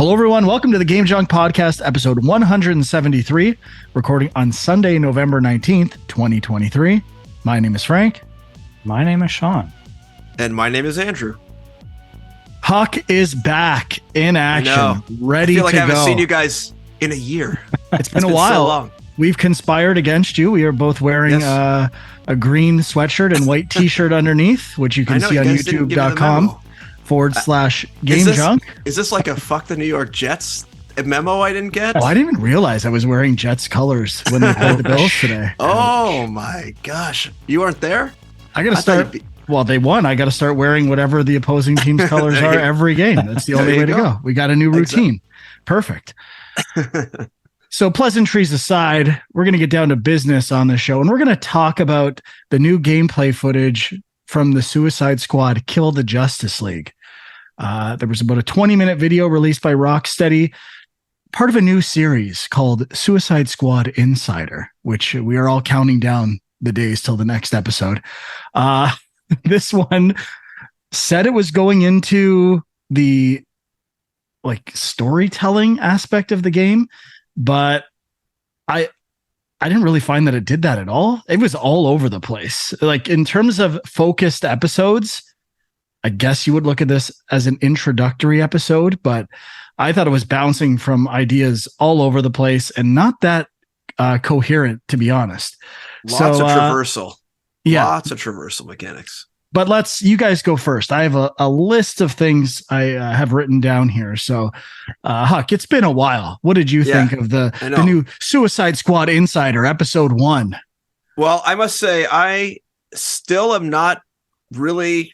Hello, everyone. Welcome to the Game Junk Podcast, episode 173, recording on Sunday, November 19th, 2023. My name is Frank. My name is Sean. And my name is Andrew. Huck is back in action, ready to go. I haven't seen you guys in a year. It's been a while. So long. We've conspired against you. We are both wearing a green sweatshirt and white t-shirt underneath, which you can see on youtube.com/Game Junk. Is this like a fuck the New York Jets memo I didn't get? Oh, I didn't even realize I was wearing Jets colors when they played the Bills today. Oh my gosh. You weren't there? I got to start. Well, they won. I got to start wearing whatever the opposing team's colors are every game. That's the only way to go. We got a new routine. Perfect. So pleasantries aside, we're going to get down to business on the show, and we're going to talk about the new gameplay footage from the Suicide Squad Kill the Justice League. There was about a 20-minute video released by Rocksteady, part of a new series called Suicide Squad Insider, which we are all counting down the days till the next episode. This one said it was going into the storytelling aspect of the game, but I didn't really find that it did that at all. It was all over the place. Like in terms of focused episodes, I guess you would look at this as an introductory episode, but I thought it was bouncing from ideas all over the place and not that coherent, to be honest. Lots of traversal. Yeah. Lots of traversal mechanics. But you guys go first. I have a list of things I have written down here. So, Huck, it's been a while. What did you think of the new Suicide Squad Insider episode 1? Well, I must say, I still am not really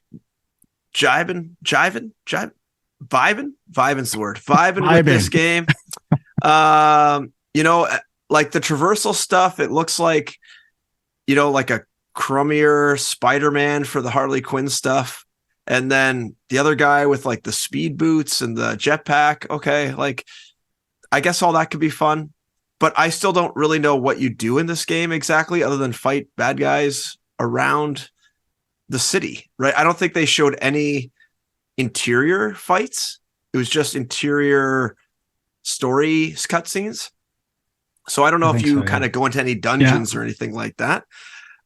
vibing with this game. Like the traversal stuff, it looks like, like a crummier Spider-Man for the Harley Quinn stuff, and then the other guy with like the speed boots and the jetpack. Okay, like I guess all that could be fun, but I still don't really know what you do in this game exactly, other than fight bad guys around the city, right? I don't think they showed any interior fights. It was just interior story cutscenes. So I don't know if you kind of go into any dungeons or anything like that.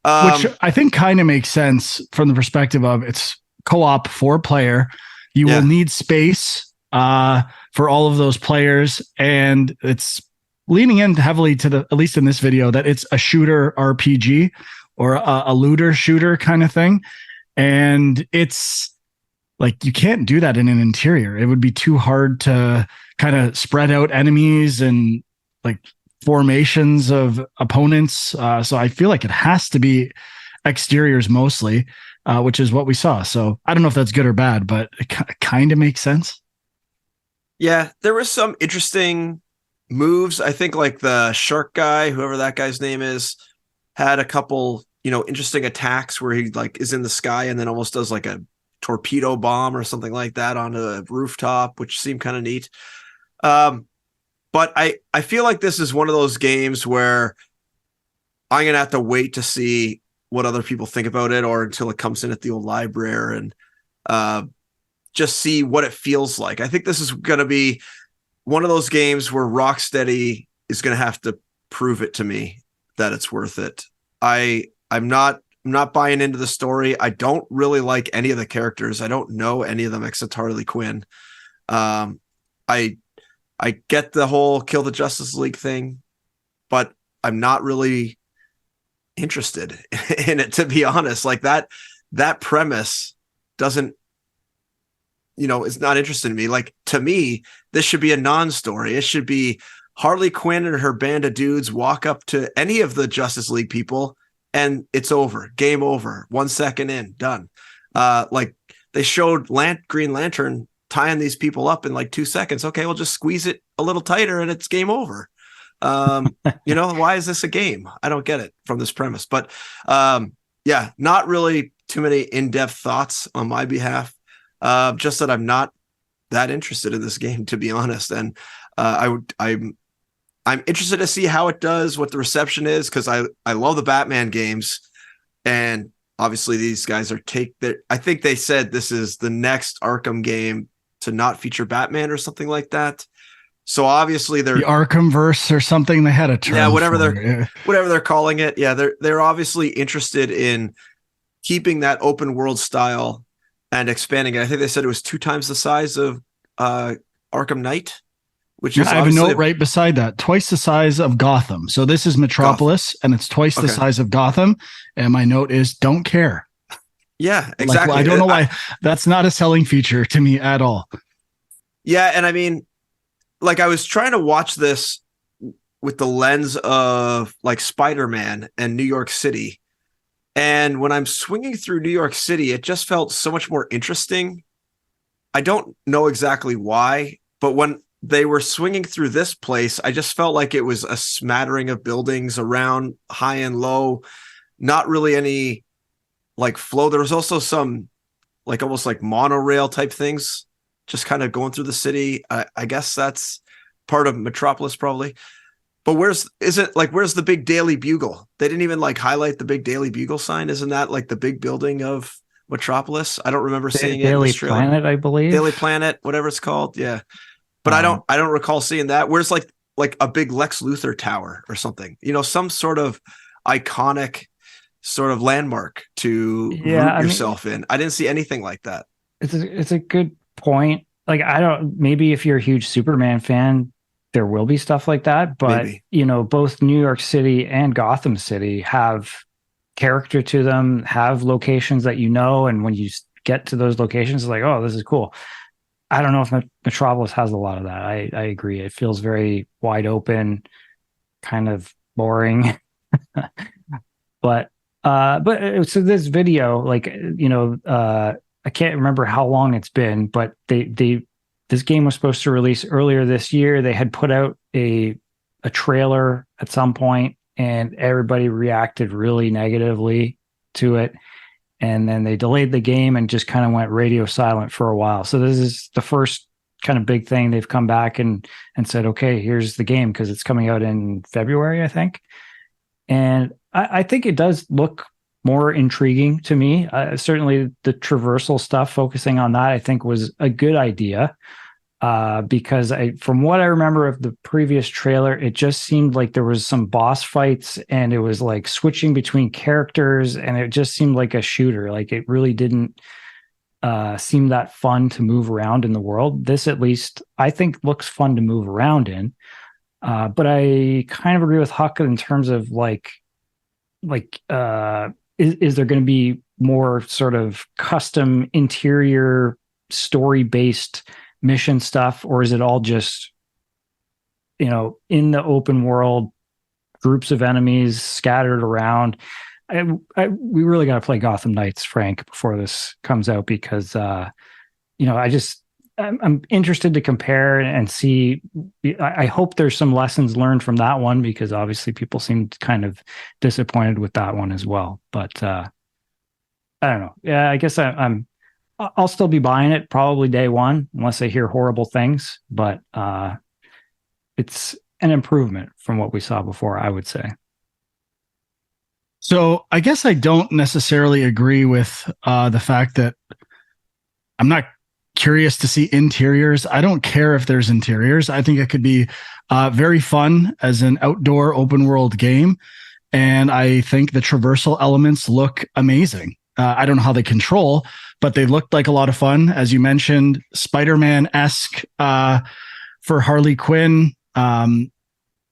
Which I think kind of makes sense from the perspective of it's co-op 4-player. You will need space for all of those players, and it's leaning in heavily to at least in this video, that it's a shooter RPG or a looter shooter kind of thing. And it's like, you can't do that in an interior. It would be too hard to kind of spread out enemies and like formations of opponents. So I feel like it has to be exteriors mostly, which is what we saw. So I don't know if that's good or bad, but it kind of makes sense. Yeah, there was some interesting moves. I think like the shark guy, whoever that guy's name is, had a couple, interesting attacks where he like is in the sky and then almost does like a torpedo bomb or something like that on a rooftop, which seemed kind of neat. But I feel like this is one of those games where I'm going to have to wait to see what other people think about it, or until it comes in at the old library and just see what it feels like. I think this is going to be one of those games where Rocksteady is going to have to prove it to me that it's worth it. I'm not buying into the story. I don't really like any of the characters. I don't know any of them except Harley Quinn. I get the whole Kill the Justice League thing, but I'm not really interested in it, to be honest. Like that premise doesn't, it's not interesting to me. Like, to me, this should be a non-story. It should be Harley Quinn and her band of dudes walk up to any of the Justice League people and it's over. Game over. 1 second in, done. Like they showed Green Lantern tying these people up in like 2 seconds. Okay, we'll just squeeze it a little tighter and it's game over. Why is this a game? I don't get it from this premise. But not really too many in-depth thoughts on my behalf. Just that I'm not that interested in this game, to be honest. And I'm interested to see how it does, what the reception is, because I love the Batman games, and obviously these guys are I think they said this is the next Arkham game to not feature Batman or something like that. So obviously they're the Arkhamverse or something. They had a term. whatever they're calling it. Yeah, they're obviously interested in keeping that open world style and expanding it. I think they said it was 2 times the size of Arkham Knight, which is I have a note right beside that. Twice the size of Gotham. So this is Metropolis, and it's twice the size of Gotham. And my note is, don't care. Yeah, exactly. Like, I don't know why. That's not a selling feature to me at all. Yeah, and I mean, like, I was trying to watch this with the lens of like Spider-Man and New York City. And when I'm swinging through New York City, it just felt so much more interesting. I don't know exactly why, but when they were swinging through this place, I just felt like it was a smattering of buildings around high and low, not really any like flow. There was also some like almost like monorail type things just kind of going through the city. I guess that's part of Metropolis probably. But where's the big Daily Bugle? They didn't even like highlight the big Daily Bugle sign. Isn't that like the big building of Metropolis? I don't remember seeing it. Daily Planet, I believe. Daily Planet, whatever it's called. Yeah. But I don't recall seeing that. Where's like a big Lex Luthor tower or something, some sort of iconic sort of landmark to root yourself in. I didn't see anything like that. It's a good point. Like, maybe if you're a huge Superman fan, there will be stuff like that, but maybe. Both New York City and Gotham City have character to them, have locations that and when you get to those locations, it's like, oh, this is cool. I don't know if Metropolis has a lot of that. I agree. It feels very wide open, kind of boring. But so this video, I can't remember how long it's been, but this game was supposed to release earlier this year. They had put out a trailer at some point, and everybody reacted really negatively to it. And then they delayed the game and just kind of went radio silent for a while. So this is the first kind of big thing. They've come back and said, okay, here's the game, because it's coming out in February, I think. And I think it does look more intriguing to me. Certainly the traversal stuff, focusing on that, I think was a good idea. Because from what I remember of the previous trailer, it just seemed like there was some boss fights, and it was like switching between characters, and it just seemed like a shooter. Like, it really didn't seem that fun to move around in the world. This, at least, I think looks fun to move around in. But I kind of agree with Huck in terms of is there going to be more sort of custom interior story-based mission stuff, or is it all just in the open world, groups of enemies scattered around? We really got to play Gotham Knights, Frank, before this comes out, because I'm interested to compare and see. I hope there's some lessons learned from that one, because obviously people seemed kind of disappointed with that one as well. But I don't know. Yeah, I guess I'll still be buying it probably day one, unless I hear horrible things. But it's an improvement from what we saw before, I would say. So I guess I don't necessarily agree with the fact that I'm not curious to see interiors. I don't care if there's interiors. I think it could be very fun as an outdoor open world game. And I think the traversal elements look amazing. I don't know how they control, but they looked like a lot of fun. As you mentioned, Spider-Man-esque for Harley Quinn.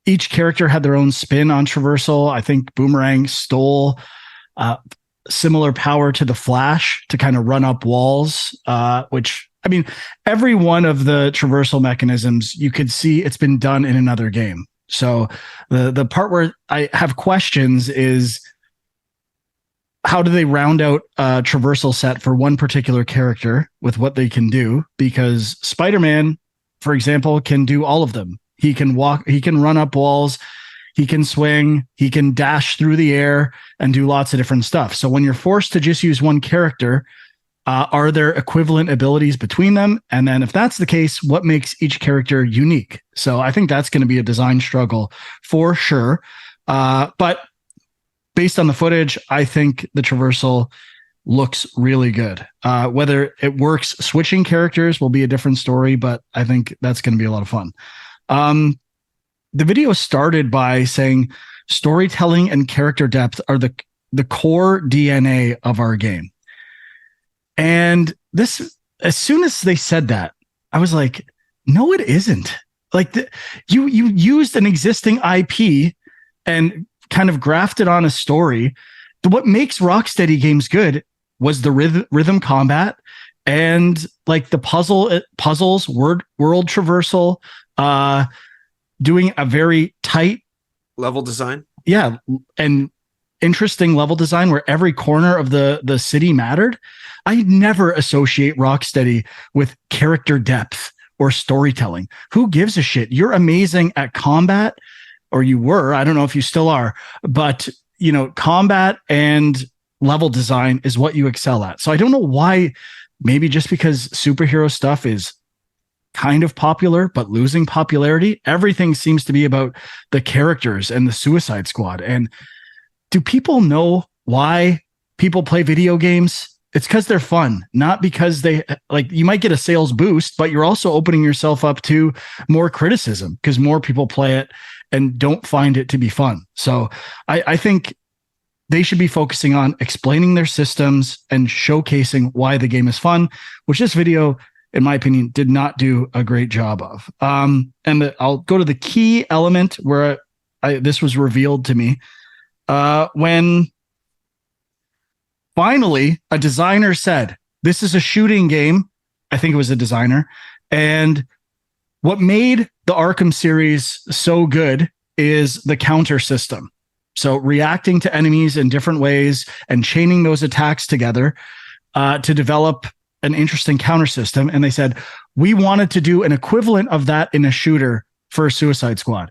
Each character had their own spin on traversal. I think Boomerang stole similar power to the Flash to kind of run up walls, which, I mean, every one of the traversal mechanisms, you could see it's been done in another game. So the part where I have questions is, how do they round out a traversal set for one particular character with what they can do? Because Spider-Man, for example, can do all of them. He can walk, he can run up walls, he can swing, he can dash through the air and do lots of different stuff. So when you're forced to just use one character, are there equivalent abilities between them? And then if that's the case, what makes each character unique? So I think that's going to be a design struggle for sure. But based on the footage, I think the traversal looks really good. Whether it works switching characters will be a different story, but I think that's going to be a lot of fun. The video started by saying storytelling and character depth are the core DNA of our game. And this, as soon as they said that, I was like, no, it isn't. Like you used an existing IP and kind of grafted on a story. What makes Rocksteady games good was the rhythm combat and like the puzzles, world traversal, doing a very tight level design. Yeah. And interesting level design where every corner of the city mattered. I never associate Rocksteady with character depth or storytelling. Who gives a shit? You're amazing at combat, or you were. I don't know if you still are, but combat and level design is what you excel at. So I don't know why. Maybe just because superhero stuff is kind of popular, but losing popularity. Everything seems to be about the characters and the Suicide Squad. And do people know why people play video games? It's because they're fun, not because you might get a sales boost, but you're also opening yourself up to more criticism because more people play it and don't find it to be fun. So I think they should be focusing on explaining their systems and showcasing why the game is fun, which this video, in my opinion, did not do a great job of. I'll go to the key element where this was revealed to me when finally a designer said, this is a shooting game. I think it was a designer. And what made the Arkham series so good is the counter system. So reacting to enemies in different ways and chaining those attacks together to develop an interesting counter system. And they said, we wanted to do an equivalent of that in a shooter for Suicide Squad.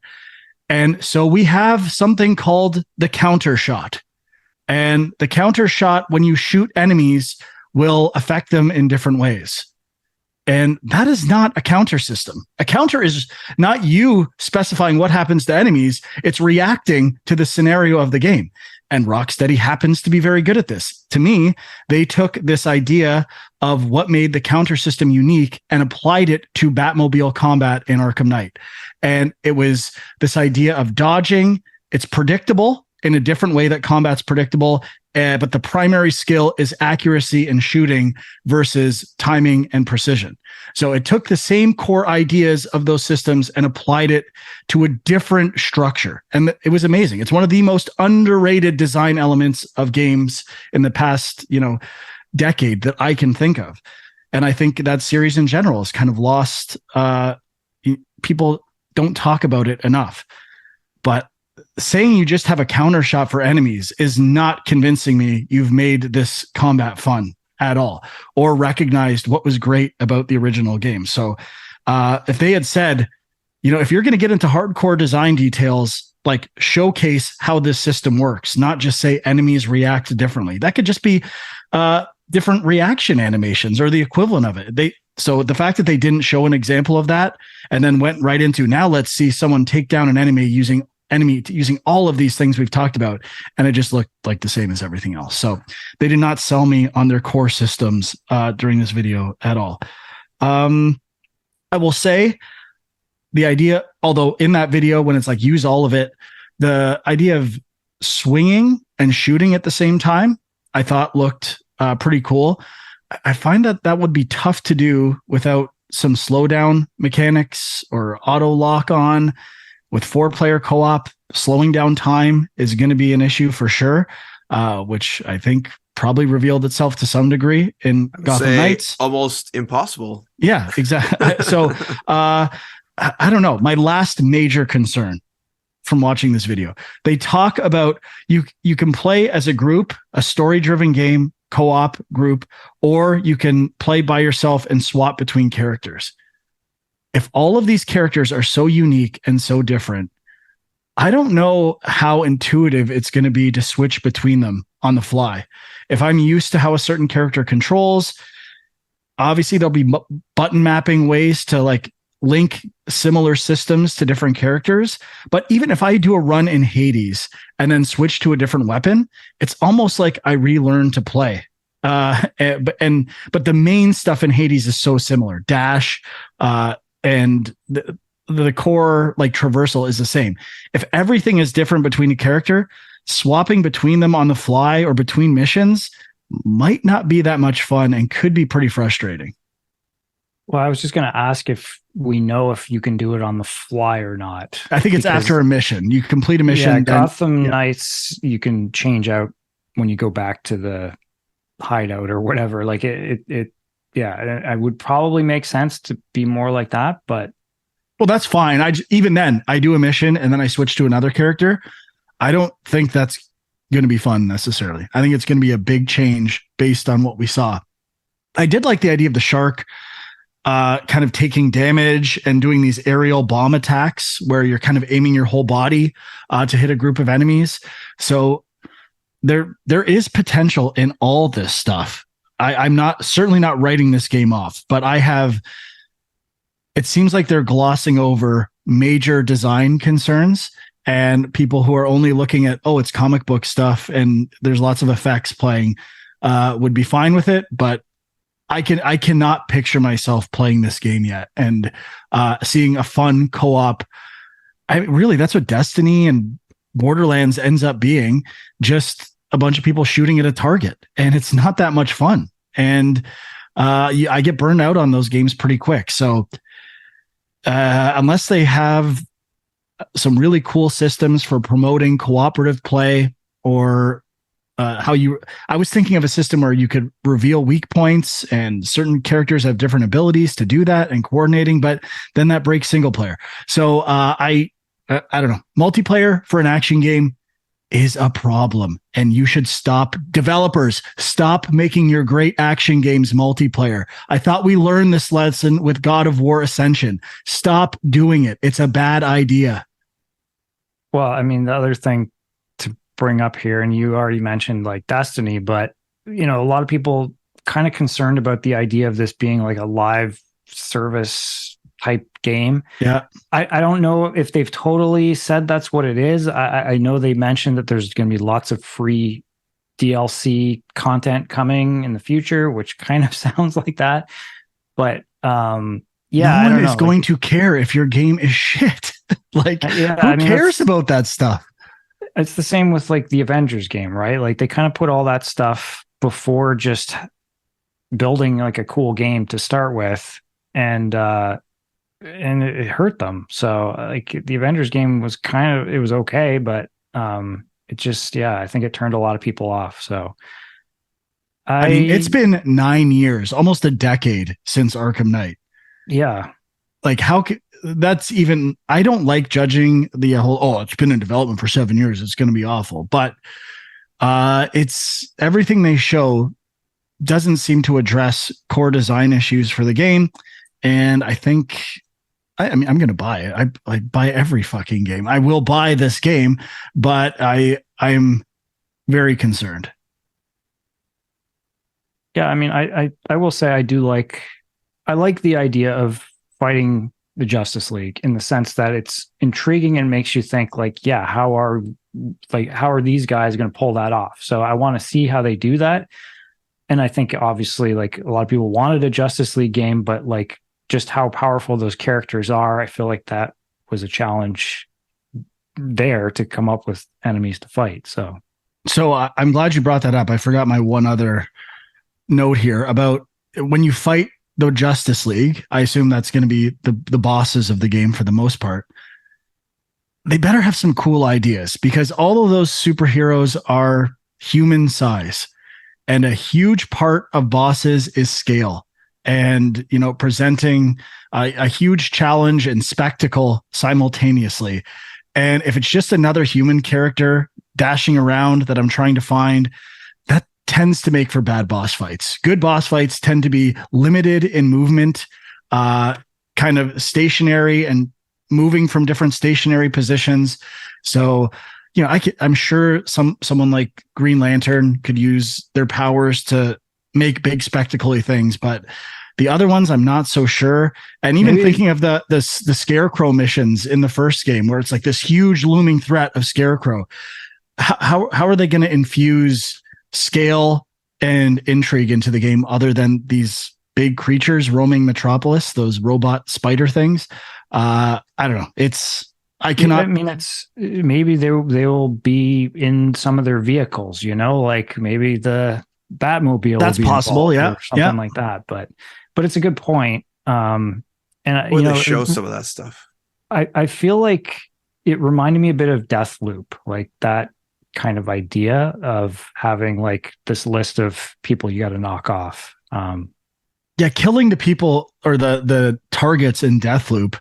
And so we have something called the counter shot. And the counter shot, when you shoot enemies, will affect them in different ways. And that is not a counter system. A counter is not you specifying what happens to enemies. It's reacting to the scenario of the game. And Rocksteady happens to be very good at this. To me, they took this idea of what made the counter system unique and applied it to Batmobile combat in Arkham Knight. And it was this idea of dodging. It's predictable in a different way that combat's predictable. But the primary skill is accuracy and shooting versus timing and precision. So it took the same core ideas of those systems and applied it to a different structure. And it was amazing. It's one of the most underrated design elements of games in the past, decade that I can think of. And I think that series in general has kind of lost, people don't talk about it enough. But saying you just have a counter shot for enemies is not convincing me you've made this combat fun at all or recognized what was great about the original game. So if they had said, if you're going to get into hardcore design details, like showcase how this system works, not just say enemies react differently. That could just be different reaction animations or the equivalent of it. So the fact that they didn't show an example of that and then went right into, now let's see someone take down an enemy using all of these things we've talked about, and it just looked like the same as everything else. So they did not sell me on their core systems during this video at all. I will say the idea, although in that video, when it's like use all of it, the idea of swinging and shooting at the same time, I thought looked pretty cool. I find that would be tough to do without some slowdown mechanics or auto lock on. With 4-player co-op, slowing down time is going to be an issue for sure, which I think probably revealed itself to some degree in Gotham Knights. Almost impossible. Yeah, exactly. So I don't know. My last major concern from watching this video, they talk about you can play as a group, a story-driven game, co-op group, or you can play by yourself and swap between characters. If all of these characters are so unique and so different, I don't know how intuitive it's going to be to switch between them on the fly. If I'm used to how a certain character controls, obviously there'll be button mapping ways to like link similar systems to different characters. But even if I do a run in Hades and then switch to a different weapon, it's almost like I relearn to play. But the main stuff in Hades is so similar. Dash, and the core like traversal is the same. If everything is different between a character, swapping between them on the fly or between missions might not be that much fun and could be pretty frustrating. Well, I was just going to ask if we know if you can do it on the fly or not. I think it's after a mission. You complete a mission. Yeah, Gotham Knights, you can change out when you go back to the hideout or whatever. Like it would probably make sense to be more like that, but. Well, that's fine. Even then, I do a mission and then I switch to another character. I don't think that's going to be fun necessarily. I think it's going to be a big change based on what we saw. I did like the idea of the shark kind of taking damage and doing these aerial bomb attacks where you're kind of aiming your whole body to hit a group of enemies. So there is potential in all this stuff. I'm certainly not writing this game off, but it seems like they're glossing over major design concerns, and people who are only looking at, it's comic book stuff and there's lots of effects playing would be fine with it. But I cannot picture myself playing this game yet and seeing a fun co-op. That's what Destiny and Borderlands ends up being, just a bunch of people shooting at a target, and it's not that much fun. And I get burned out on those games pretty quick. So unless they have some really cool systems for promoting cooperative play, or I was thinking of a system where you could reveal weak points and certain characters have different abilities to do that and coordinating, but then that breaks single player. So I don't know. Multiplayer for an action game is a problem, and you should stop. Developers, stop making your great action games multiplayer. I thought we learned this lesson with God of War Ascension. Stop doing it. It's a bad idea. Well, I mean, the other thing to bring up here, and you already mentioned like Destiny, but a lot of people kind of concerned about the idea of this being like a live service type game. Yeah. I don't know if they've totally said that's what it is. I know they mentioned that there's going to be lots of free DLC content coming in the future, which kind of sounds like that. But no one is going to care if your game is shit. Who cares about that stuff? It's the same with like the Avengers game, right? Like they kind of put all that stuff before just building like a cool game to start with, and it hurt them. So like the Avengers game was it was okay, but it just, I think it turned a lot of people off. So I mean, it's been 9 years, almost a decade since Arkham Knight. Yeah. Like that's even, I don't like judging the whole, it's been in development for 7 years, it's going to be awful. But it's everything they show doesn't seem to address core design issues for the game. And I think, I'm going to buy it. I buy every fucking game. I will buy this game, but I'm very concerned. Yeah. I mean, I will say I like the idea of fighting the Justice League in the sense that it's intriguing and makes you think like, how are these guys going to pull that off? So I want to see how they do that. And I think obviously like a lot of people wanted a Justice League game, but like just how powerful those characters are, I feel like that was a challenge there to come up with enemies to fight. So I'm glad you brought that up. I forgot my one other note here about when you fight the Justice League. I assume that's going to be the bosses of the game for the most part. They better have some cool ideas, because all of those superheroes are human size, and a huge part of bosses is scale. And, presenting a huge challenge and spectacle simultaneously. And if it's just another human character dashing around that I'm trying to find, that tends to make for bad boss fights. Good boss fights tend to be limited in movement, kind of stationary and moving from different stationary positions. So, I'm sure someone like Green Lantern could use their powers to make big spectacle-y things, but the other ones I'm not so sure. And even thinking of the Scarecrow missions in the first game, where it's like this huge looming threat of Scarecrow, how are they going to infuse scale and intrigue into the game other than these big creatures roaming Metropolis, those robot spider things. I don't know. I cannot. I mean, it's maybe they will be in some of their vehicles, like maybe the Batmobile. That's will be possible. Yeah. Or something like that. But it's a good point. And or they show some of that stuff. I feel like it reminded me a bit of Deathloop, like that kind of idea of having like this list of people you got to knock off. Yeah, killing the people or the targets in Deathloop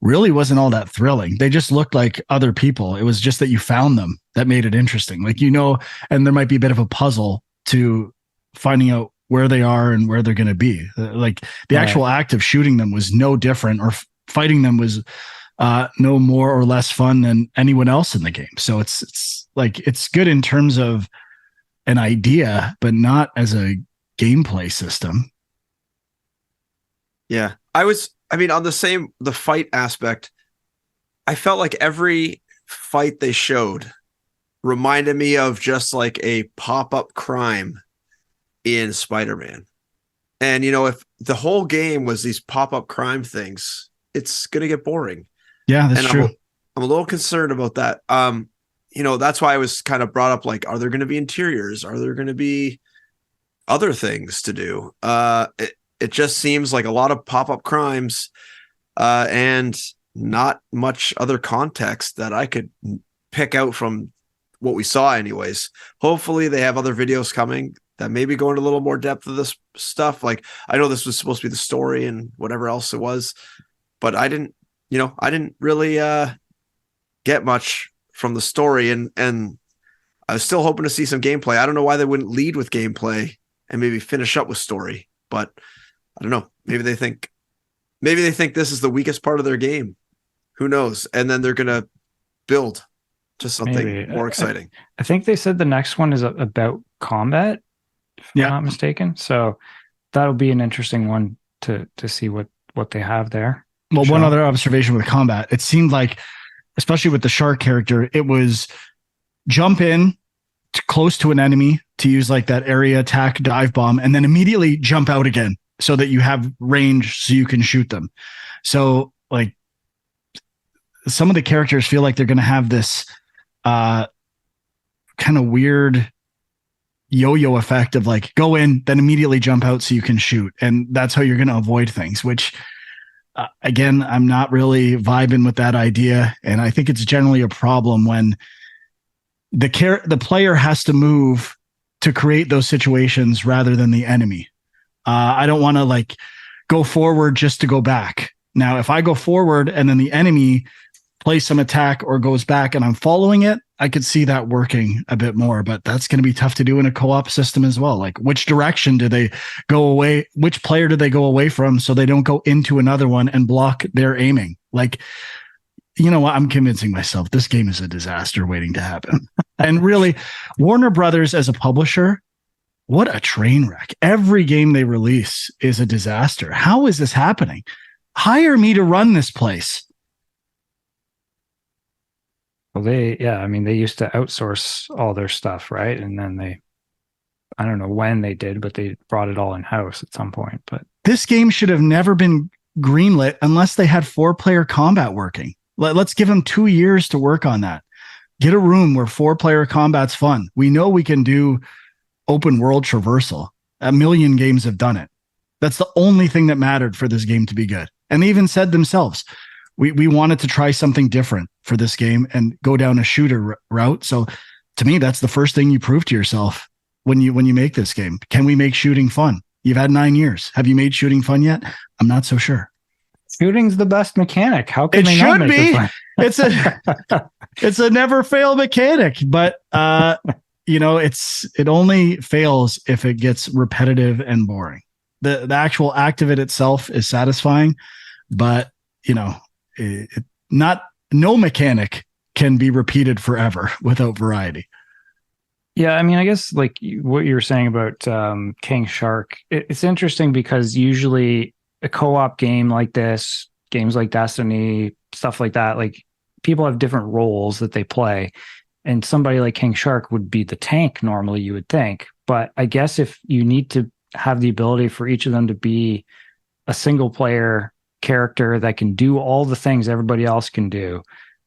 really wasn't all that thrilling. They just looked like other people. It was just that you found them that made it interesting. Like, and there might be a bit of a puzzle to finding out where they are and where they're going to be. Like the actual act of shooting them was no different, or fighting them was no more or less fun than anyone else in the game. So it's good in terms of an idea, but not as a gameplay system. Yeah. On the fight aspect, I felt like every fight they showed reminded me of just like a pop-up crime in Spider-Man. And, if the whole game was these pop-up crime things, it's going to get boring. Yeah, that's true. I'm a little concerned about that. That's why I was kind of brought up, like, are there going to be interiors? Are there going to be other things to do? It just seems like a lot of pop-up crimes and not much other context that I could pick out from what we saw anyways. Hopefully they have other videos coming that maybe go into a little more depth of this stuff. Like, I know this was supposed to be the story and whatever else it was, but I didn't really get much from the story, and I was still hoping to see some gameplay. I don't know why they wouldn't lead with gameplay and maybe finish up with story, but I don't know. Maybe they think this is the weakest part of their game. Who knows? And then they're going to build to something more exciting. I think they said the next one is about combat, if I'm not mistaken. So that'll be an interesting one to see what they have there. Well, one other observation with combat, it seemed like, especially with the shark character, it was jump in close to an enemy to use like that area attack dive bomb, and then immediately jump out again so that you have range so you can shoot them. So like some of the characters feel like they're going to have this kind of weird yo-yo effect of like go in, then immediately jump out so you can shoot. And that's how you're going to avoid things, which again, I'm not really vibing with that idea. And I think it's generally a problem when the player has to move to create those situations rather than the enemy. I don't want to like go forward just to go back. Now, if I go forward and then the enemy plays some attack or goes back and I'm following it, I could see that working a bit more, but that's going to be tough to do in a co-op system as well. Like, which direction do they go away? Which player do they go away from so they don't go into another one and block their aiming? Like, you know what? I'm convincing myself this game is a disaster waiting to happen. And really, Warner Brothers as a publisher, what a train wreck. Every game they release is a disaster. How is this happening? Hire me to run this place. Well, they used to outsource all their stuff, right? And then I don't know when they did, but they brought it all in-house at some point. But this game should have never been greenlit unless they had 4-player combat working. Let's give them 2 years to work on that. Get a room where 4-player combat's fun. We know we can do open world traversal. A million games have done it. That's the only thing that mattered for this game to be good. And they even said themselves, we wanted to try something different for this game and go down a shooter route. So to me, that's the first thing you prove to yourself when you make this game. Can we make shooting fun? You've had 9 years. Have you made shooting fun yet? I'm not so sure. Shooting's the best mechanic. How can they not make it fun? It's a never fail mechanic, but it only fails if it gets repetitive and boring. The actual act of it itself is satisfying, but no mechanic can be repeated forever without variety. Yeah, I mean, I guess like what you were saying about King Shark, it's interesting because usually a co-op game like this, games like Destiny, stuff like that, like people have different roles that they play. And somebody like King Shark would be the tank normally, you would think. But I guess if you need to have the ability for each of them to be a single player character that can do all the things everybody else can do,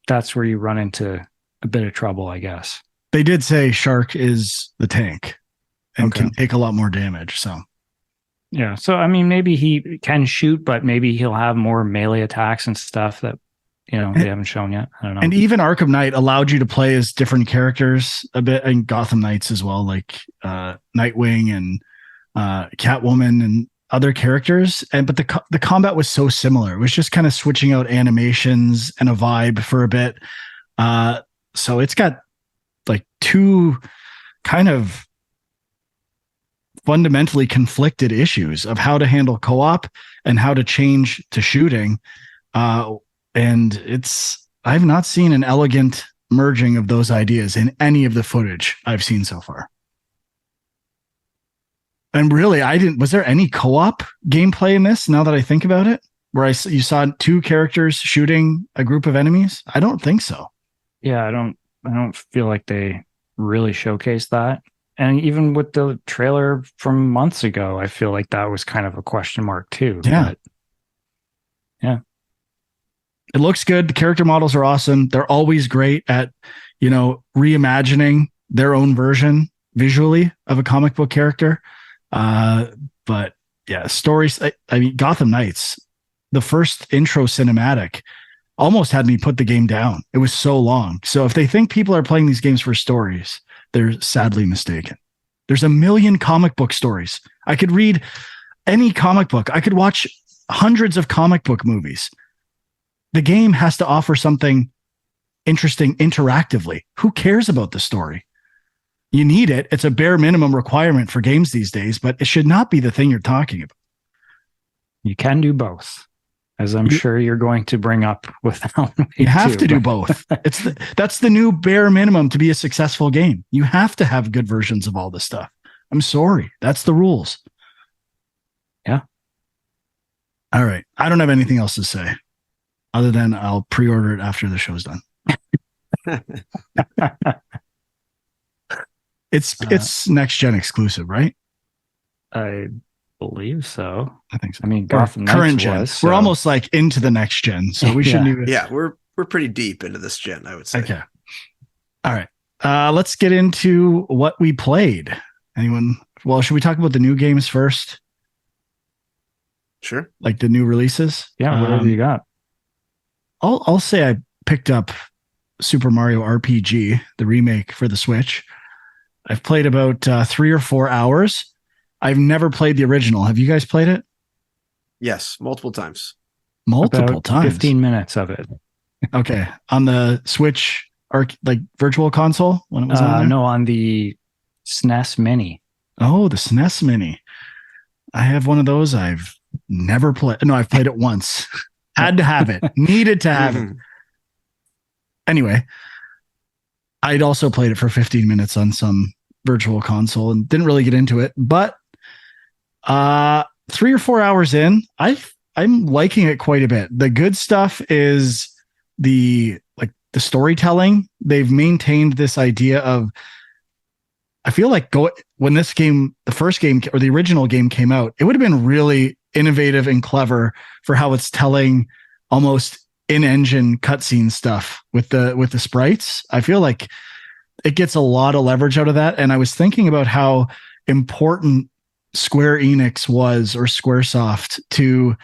that's where you run into a bit of trouble, I guess. They did say Shark is the tank and can take a lot more damage. So, yeah. So, I mean, maybe he can shoot, but maybe he'll have more melee attacks and stuff that, they haven't shown yet. I don't know. And even Arkham Knight allowed you to play as different characters a bit, and Gotham Knights as well, like Nightwing and Catwoman and other characters. But the combat was so similar. It was just kind of switching out animations and a vibe for a bit. So it's got like two kind of fundamentally conflicted issues of how to handle co-op and how to change to shooting. And I've not seen an elegant merging of those ideas in any of the footage I've seen so far. And really, was there any co-op gameplay in this, now that I think about it, where you saw two characters shooting a group of enemies? I don't think so. Yeah, I don't feel like they really showcased that. And even with the trailer from months ago, I feel like that was kind of a question mark too. Yeah. But, yeah. It looks good. The character models are awesome. They're always great at, reimagining their own version visually of a comic book character. But yeah, stories. I mean, Gotham Knights, the first intro cinematic almost had me put the game down. It was so long. So if they think people are playing these games for stories, they're sadly mistaken. There's a million comic book stories. I could read any comic book. I could watch hundreds of comic book movies. The game has to offer something interesting interactively. Who cares about the story? You need it. It's a bare minimum requirement for games these days, but it should not be the thing you're talking about. You can do both, as I'm sure you're going to bring up with Alan Wake. You have to do both. That's the new bare minimum to be a successful game. You have to have good versions of all this stuff. I'm sorry. That's the rules. Yeah. All right. I don't have anything else to say other than I'll pre-order it after the show's done. It's next gen exclusive, right? I believe so. I think so. I mean, Gotham Knights current gen. was, so. We're almost like into the next gen, so we shouldn't even. Yeah, we're pretty deep into this gen, I would say. Okay. All right. Let's get into what we played. Anyone? Well, should we talk about the new games first? Sure. Like the new releases? Yeah, whatever you got. I'll say I picked up Super Mario RPG, the remake for the Switch. I've played about 3 or 4 hours. I've never played the original. Have you guys played it? Yes, multiple times. Multiple times. 15 minutes of it. Okay. On the Switch, like virtual console when it was on there? No, on the SNES Mini. Oh, the SNES Mini. I have one of those. I've never played. No, I've played it once. Had to have it. Needed to have it. Anyway, I'd also played it for 15 minutes on some virtual console and didn't really get into it. But 3 or 4 hours in, I'm liking it quite a bit. The good stuff is the storytelling. They've maintained this idea of, I feel like when this game, the first game or the original game came out, it would have been really innovative and clever for how it's telling almost in-engine cutscene stuff with the sprites. I feel like it gets a lot of leverage out of that. And I was thinking about how important Square Enix was, or Squaresoft, to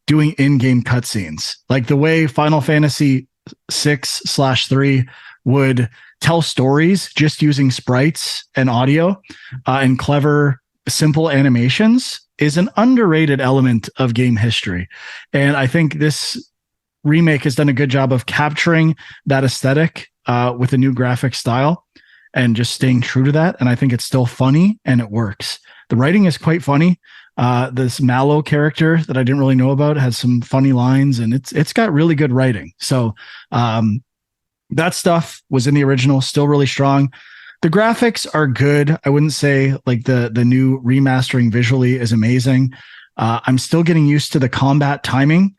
doing in-game cutscenes. Like the way Final Fantasy 6/3 would tell stories just using sprites and audio and clever, simple animations is an underrated element of game history. And I think this remake has done a good job of capturing that aesthetic with a new graphic style and just staying true to that. And I think it's still funny and it works. The writing is quite funny. This Mallow character that I didn't really know about has some funny lines, and it's got really good writing. So that stuff was in the original, still really strong. The graphics are good. I wouldn't say like the new remastering visually is amazing. I'm still getting used to the combat timing.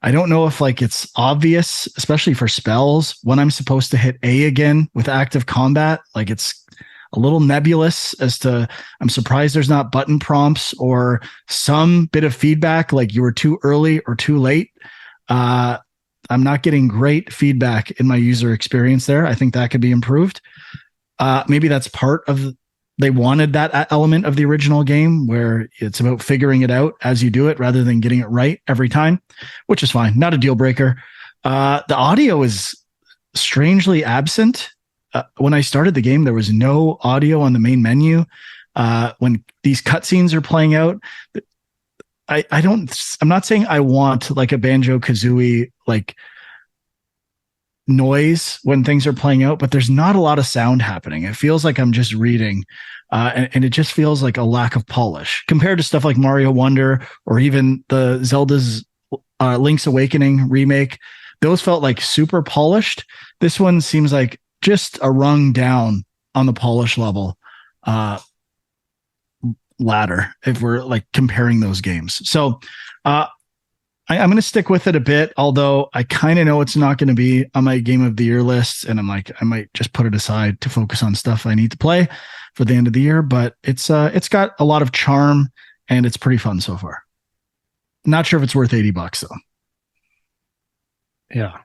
I don't know if like it's obvious, especially for spells, when I'm supposed to hit A again with active combat. Like it's a little nebulous as to, I'm surprised there's not button prompts or some bit of feedback like you were too early or too late. I'm not getting great feedback in my user experience there. I think that could be improved. Maybe that's part of, they wanted that element of the original game where it's about figuring it out as you do it rather than getting it right every time, which is fine. Not a deal breaker. The audio is strangely absent. When I started the game, there was no audio on the main menu. When these cutscenes are playing out, I'm not saying I want like a Banjo-Kazooie like noise when things are playing out, but there's not a lot of sound happening. It feels like I'm just reading, and it just feels like a lack of polish compared to stuff like Mario Wonder or even the Zelda's Link's Awakening remake. Those felt like super polished. This one seems like just a rung down on the polish level ladder if we're like comparing those games. So I'm going to stick with it a bit, although I kind of know it's not going to be on my game of the year list, and I'm like, I might just put it aside to focus on stuff I need to play for the end of the year. But it's got a lot of charm and it's pretty fun so far. Not sure if it's worth $80 though. Yeah.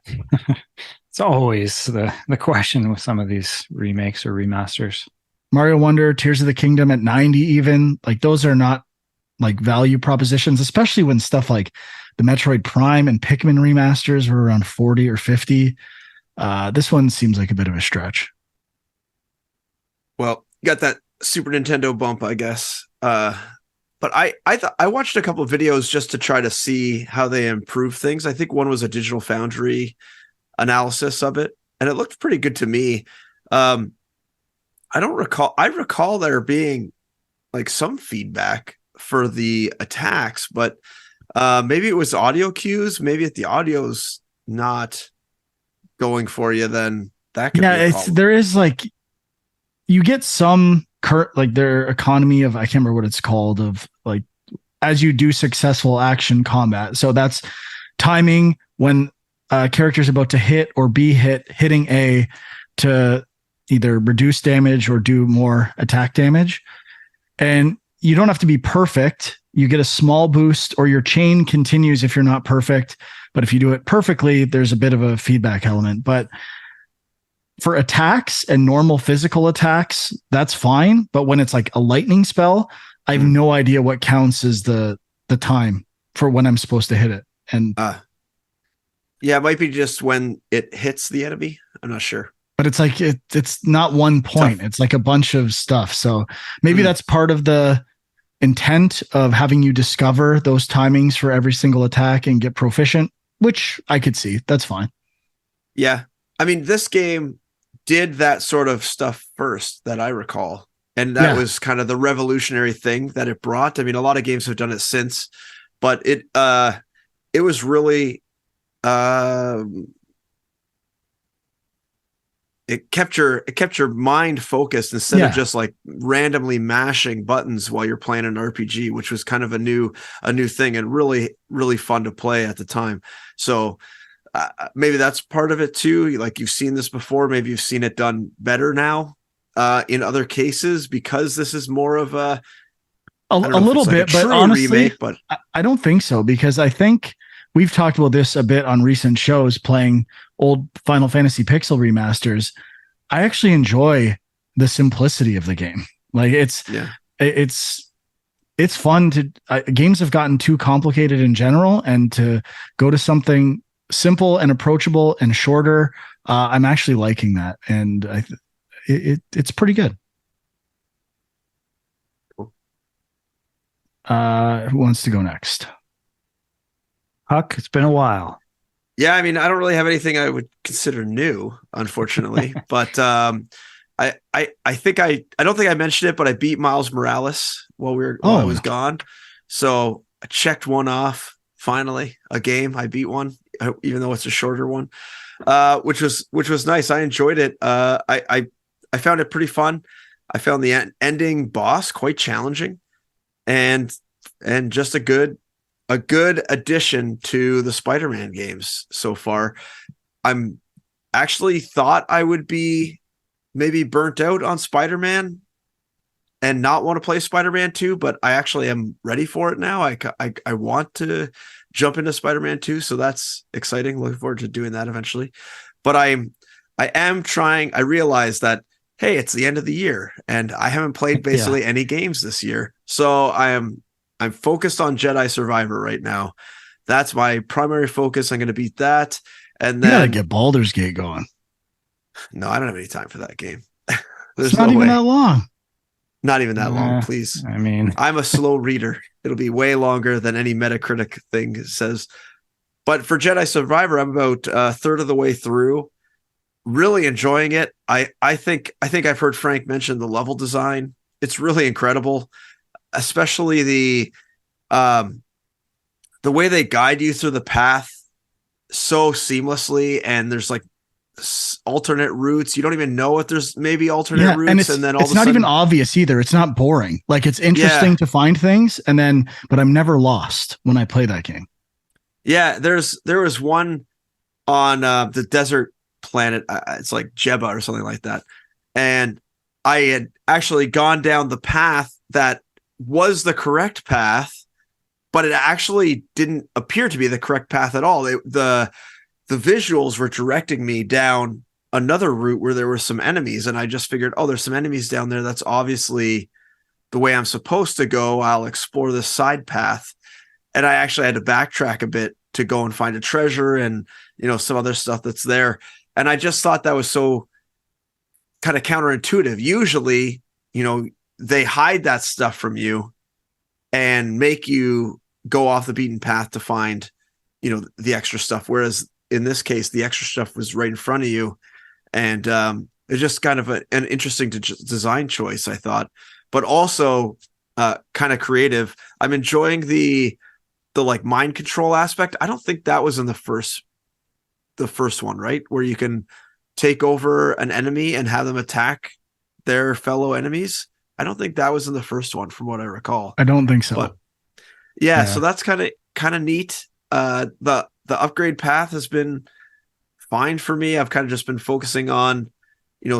It's always the question with some of these remakes or remasters. Mario Wonder, Tears of the Kingdom at 90 even, like those are not like value propositions, especially when stuff like the Metroid Prime and Pikmin remasters were around 40 or 50. This one seems like a bit of a stretch. Well, you got that Super Nintendo bump, I guess. But I thought I watched a couple of videos just to try to see how they improve things. I think one was a Digital Foundry analysis of it, and it looked pretty good to me. I recall there being like some feedback for the attacks, but maybe it was audio cues. Maybe if the audio's not going for you, then that could be a problem. There is like, you get some like their economy of, I can't remember what it's called, of like as you do successful action combat. So that's timing when character's about to hit or be hitting A to either reduce damage or do more attack damage. And you don't have to be perfect. You get a small boost, or your chain continues if you're not perfect. But if you do it perfectly, there's a bit of a feedback element. But for attacks and normal physical attacks, that's fine. But when it's like a lightning spell, I have no idea what counts as the time for when I'm supposed to hit it. And yeah, it might be just when it hits the enemy. I'm not sure. But it's like it's not one point. It's like a bunch of stuff. So maybe that's part of the intent of having you discover those timings for every single attack and get proficient, which I could see. That's fine. Yeah. I mean, this game did that sort of stuff first that I recall. And that was kind of the revolutionary thing that it brought. I mean, a lot of games have done it since, but it was really it kept your mind focused instead of just like randomly mashing buttons while you're playing an RPG, which was kind of a new thing and really, really fun to play at the time. So maybe that's part of it too. Like you've seen this before, maybe you've seen it done better now in other cases, because this is more of a little bit, but honestly, remake, but I don't think so, because I think we've talked about this a bit on recent shows playing old Final Fantasy Pixel remasters. I actually enjoy the simplicity of the game. Like it's fun to games have gotten too complicated in general, and to go to something simple and approachable and shorter. I'm actually liking that. And it's pretty good. Cool. Who wants to go next? Huck, it's been a while. Yeah, I mean, I don't really have anything I would consider new, unfortunately. But I don't think I mentioned it, but I beat Miles Morales while I was gone. So I checked one off. Finally, a game. I beat one, even though it's a shorter one, which was nice. I enjoyed it. I found it pretty fun. I found the ending boss quite challenging, and just a good a good addition to the Spider-Man games so far. I'm actually thought I would be maybe burnt out on Spider-Man and not want to play Spider-Man 2, but I actually am ready for it now. I want to jump into Spider-Man 2, so that's exciting. Looking forward to doing that eventually. But I am trying. I realize that, hey, it's the end of the year and I haven't played basically any games this year. So I'm focused on Jedi Survivor right now. That's my primary focus. I'm going to beat that. And then you gotta get Baldur's Gate going. No, I don't have any time for that game. There's not even that long. Not even that long, please. I mean, I'm a slow reader. It'll be way longer than any Metacritic thing says. But for Jedi Survivor, I'm about a third of the way through. Really enjoying it. I think I've heard Frank mention the level design. It's really incredible, especially the way they guide you through the path so seamlessly, and there's like alternate routes. You don't even know if there's maybe alternate routes, and then all it's not even obvious either. It's not boring. Like, it's interesting to find things, but I'm never lost when I play that game. Yeah, there was one on the desert planet. It's like Jebba or something like that, and I had actually gone down the path that was the correct path, but it actually didn't appear to be the correct path at all. The visuals were directing me down another route where there were some enemies, and I just figured, oh, there's some enemies down there. That's obviously the way I'm supposed to go. I'll explore this side path. And I actually had to backtrack a bit to go and find a treasure and, some other stuff that's there. And I just thought that was so kind of counterintuitive. Usually, they hide that stuff from you and make you go off the beaten path to find, the extra stuff. Whereas in this case, the extra stuff was right in front of you. And it's just kind of an interesting design choice, I thought, but also kind of creative. I'm enjoying the like mind control aspect. I don't think that was in the first one, right? Where you can take over an enemy and have them attack their fellow enemies. I don't think that was in the first one, from what I recall. I don't think so. But yeah. So that's kind of neat. The upgrade path has been fine for me. I've kind of just been focusing on,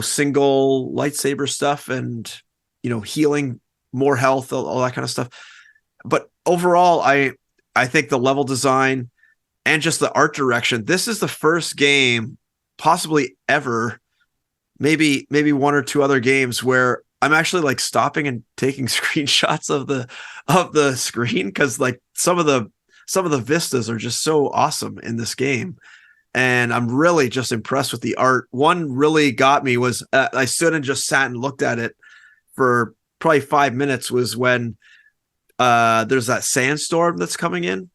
single lightsaber stuff and, healing, more health, all that kind of stuff. But overall, I think the level design and just the art direction, this is the first game possibly ever, maybe one or two other games, where I'm actually like stopping and taking screenshots of the screen, because like some of the vistas are just so awesome in this game. And I'm really just impressed with the art. One really got me was I stood and just sat and looked at it for probably 5 minutes, was when there's that sandstorm that's coming in,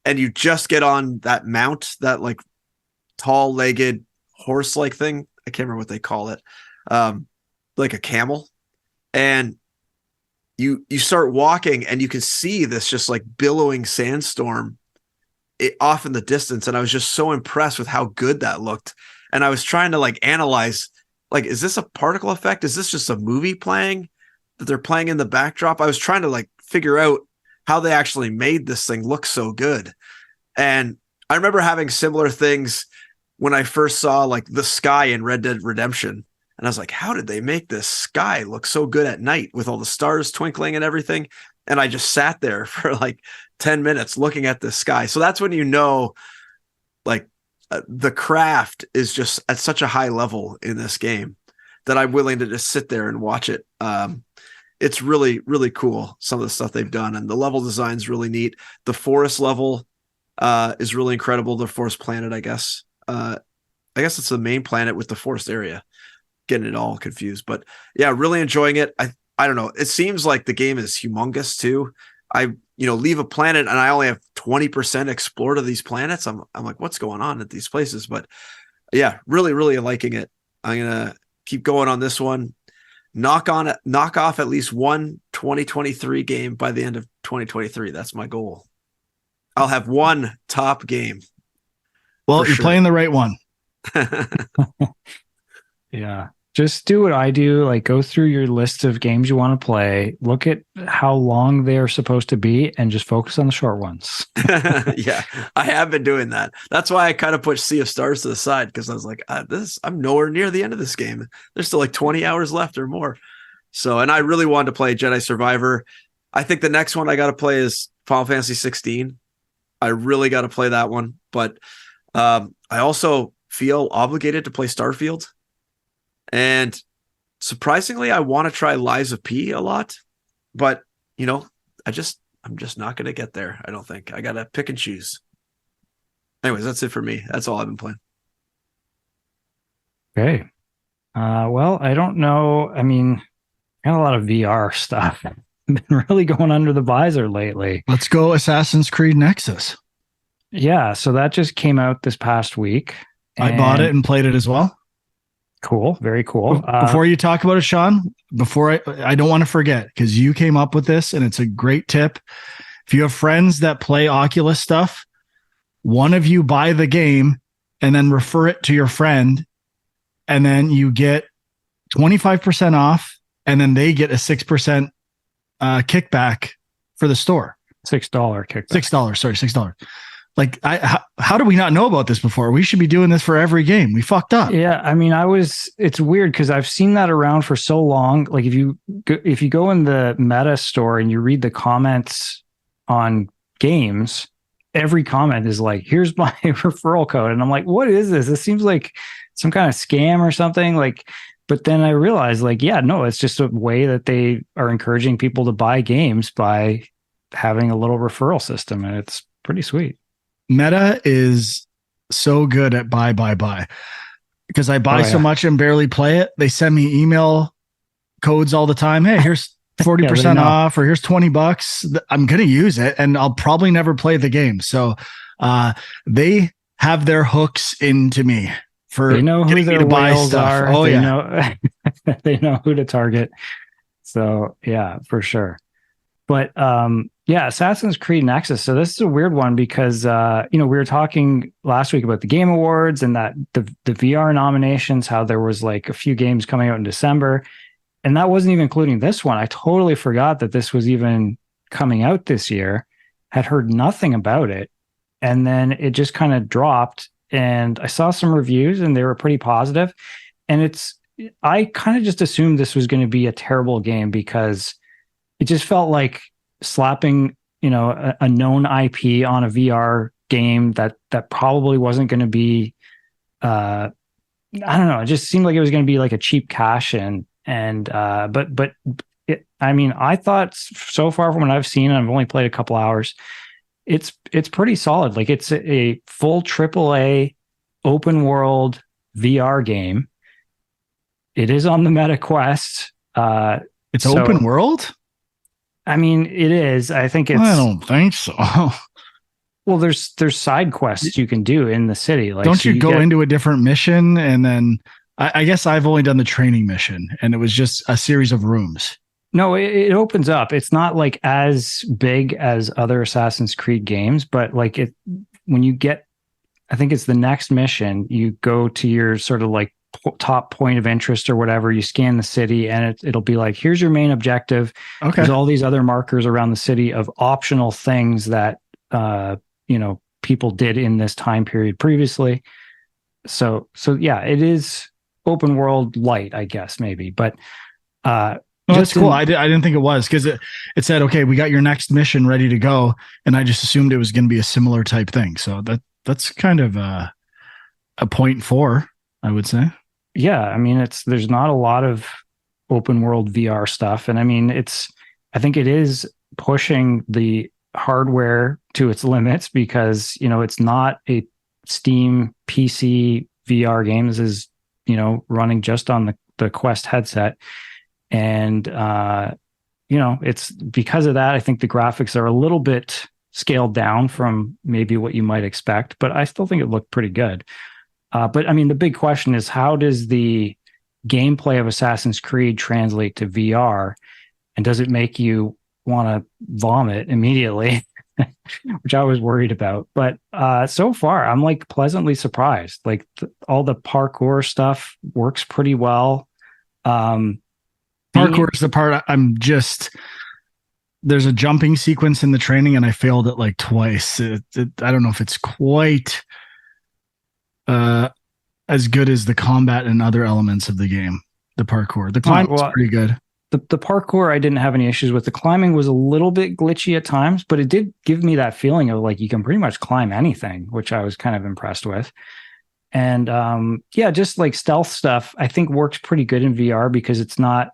and you just get on that mount, that like tall-legged horse-like thing. I can't remember what they call it. Like a camel. And you start walking, and you can see this just like billowing sandstorm off in the distance. And I was just so impressed with how good that looked. And I was trying to like analyze, like, is this a particle effect? Is this just a movie playing that they're playing in the backdrop? I was trying to like figure out how they actually made this thing look so good. And I remember having similar things when I first saw like the sky in Red Dead Redemption. And I was like, how did they make this sky look so good at night with all the stars twinkling and everything? And I just sat there for like 10 minutes looking at the sky. So that's when like the craft is just at such a high level in this game that I'm willing to just sit there and watch it. It's really, really cool, some of the stuff they've done. And the level design is really neat. The forest level is really incredible. The forest planet, I guess. I guess it's the main planet with the forest area. Getting it all confused. But yeah, really enjoying it. I don't know. It seems like the game is humongous too. I leave a planet and I only have 20% explored of these planets. I'm like, what's going on at these places? But yeah, really, really liking it. I'm gonna keep going on this one. Knock off at least one 2023 game by the end of 2023. That's my goal. I'll have one top game. Well, you're playing the right one. Yeah. Just do what I do. Like, go through your list of games you want to play, look at how long they're supposed to be, and just focus on the short ones. Yeah, I have been doing that. That's why I kind of pushed Sea of Stars to the side, because I was like, I'm nowhere near the end of this game. There's still like 20 hours left or more. So, and I really wanted to play Jedi Survivor. I think the next one I got to play is Final Fantasy 16. I really got to play that one. But I also feel obligated to play Starfield. And surprisingly, I want to try Lies of P a lot. But, I'm just not going to get there, I don't think. I got to pick and choose. Anyways, that's it for me. That's all I've been playing. Okay. Well, I don't know. I mean, got a lot of VR stuff. Been really going under the visor lately. Let's go Assassin's Creed Nexus. Yeah, so that just came out this past week. I bought it and played it as well. Cool. Very cool. Before you talk about it, Sean, I don't want to forget, because you came up with this and it's a great tip. If you have friends that play Oculus stuff, one of you buy the game and then refer it to your friend, and then you get 25% off, and then they get a 6% kickback for the store. $6 kickback. $6. Sorry, $6. Like, how do we not know about this before? We should be doing this for every game. We fucked up. Yeah, I mean, it's weird because I've seen that around for so long. Like, if you go in the Meta store and you read the comments on games, every comment is like, here's my referral code. And I'm like, what is this? This seems like some kind of scam or something. Like, but then I realized, like, yeah, no, it's just a way that they are encouraging people to buy games by having a little referral system. And it's pretty sweet. Meta is so good at buy, because I buy so much and barely play it. They send me email codes all the time. Hey, here's 40% off, or here's $20. I'm going to use it, and I'll probably never play the game. So they have their hooks into me for they know who their whales are. Oh, they yeah. know they know who to target. So yeah, for sure. But yeah, Assassin's Creed Nexus. So this is a weird one because we were talking last week about the Game Awards and that the VR nominations, how there was like a few games coming out in December, and that wasn't even including this one. I totally forgot that this was even coming out this year. Had heard nothing about it, and then it just kind of dropped. And I saw some reviews, and they were pretty positive. And I kind of just assumed this was going to be a terrible game because it just felt like slapping, a known IP on a VR game that probably wasn't going to be, I don't know. It just seemed like it was going to be like a cheap cash in. But I thought so far from what I've seen, and I've only played a couple hours, it's pretty solid. Like, it's a full AAA open world VR game. It is on the Meta Quest. It's open world? I mean, it is. I think it's. I don't think so. Well, there's side quests you can do in the city. Like, don't you go into a different mission, and then I guess I've only done the training mission, and it was just a series of rooms. No, it opens up. It's not like as big as other Assassin's Creed games, but like when you get, I think it's the next mission, you go to your sort of like top point of interest or whatever, you scan the city, and it'll be like, here's your main objective. Okay. There's all these other markers around the city of optional things that people did in this time period previously. So yeah, it is open world light, I guess, maybe. But that's cool. I didn't think it was, because it said, okay, we got your next mission ready to go, and I just assumed it was going to be a similar type thing. So that's kind of a 0.4, I would say. Yeah, I mean, there's not a lot of open world VR stuff, and I mean, I think it is pushing the hardware to its limits, because it's not a Steam PC VR game. This is running just on the Quest headset, and it's because of that. I think the graphics are a little bit scaled down from maybe what you might expect, but I still think it looked pretty good. But I mean, the big question is, how does the gameplay of Assassin's Creed translate to VR? And does it make you want to vomit immediately, which I was worried about. But so far, I'm like pleasantly surprised. Like all the parkour stuff works pretty well. Parkour is the part there's a jumping sequence in the training and I failed it like twice. I don't know if it's quite as good as the combat and other elements of the game. The parkour, the climbing was pretty good. The parkour, I didn't have any issues with. The climbing was a little bit glitchy at times, but it did give me that feeling of like you can pretty much climb anything, which I was kind of impressed with. And just like stealth stuff, I think works pretty good in VR because it's not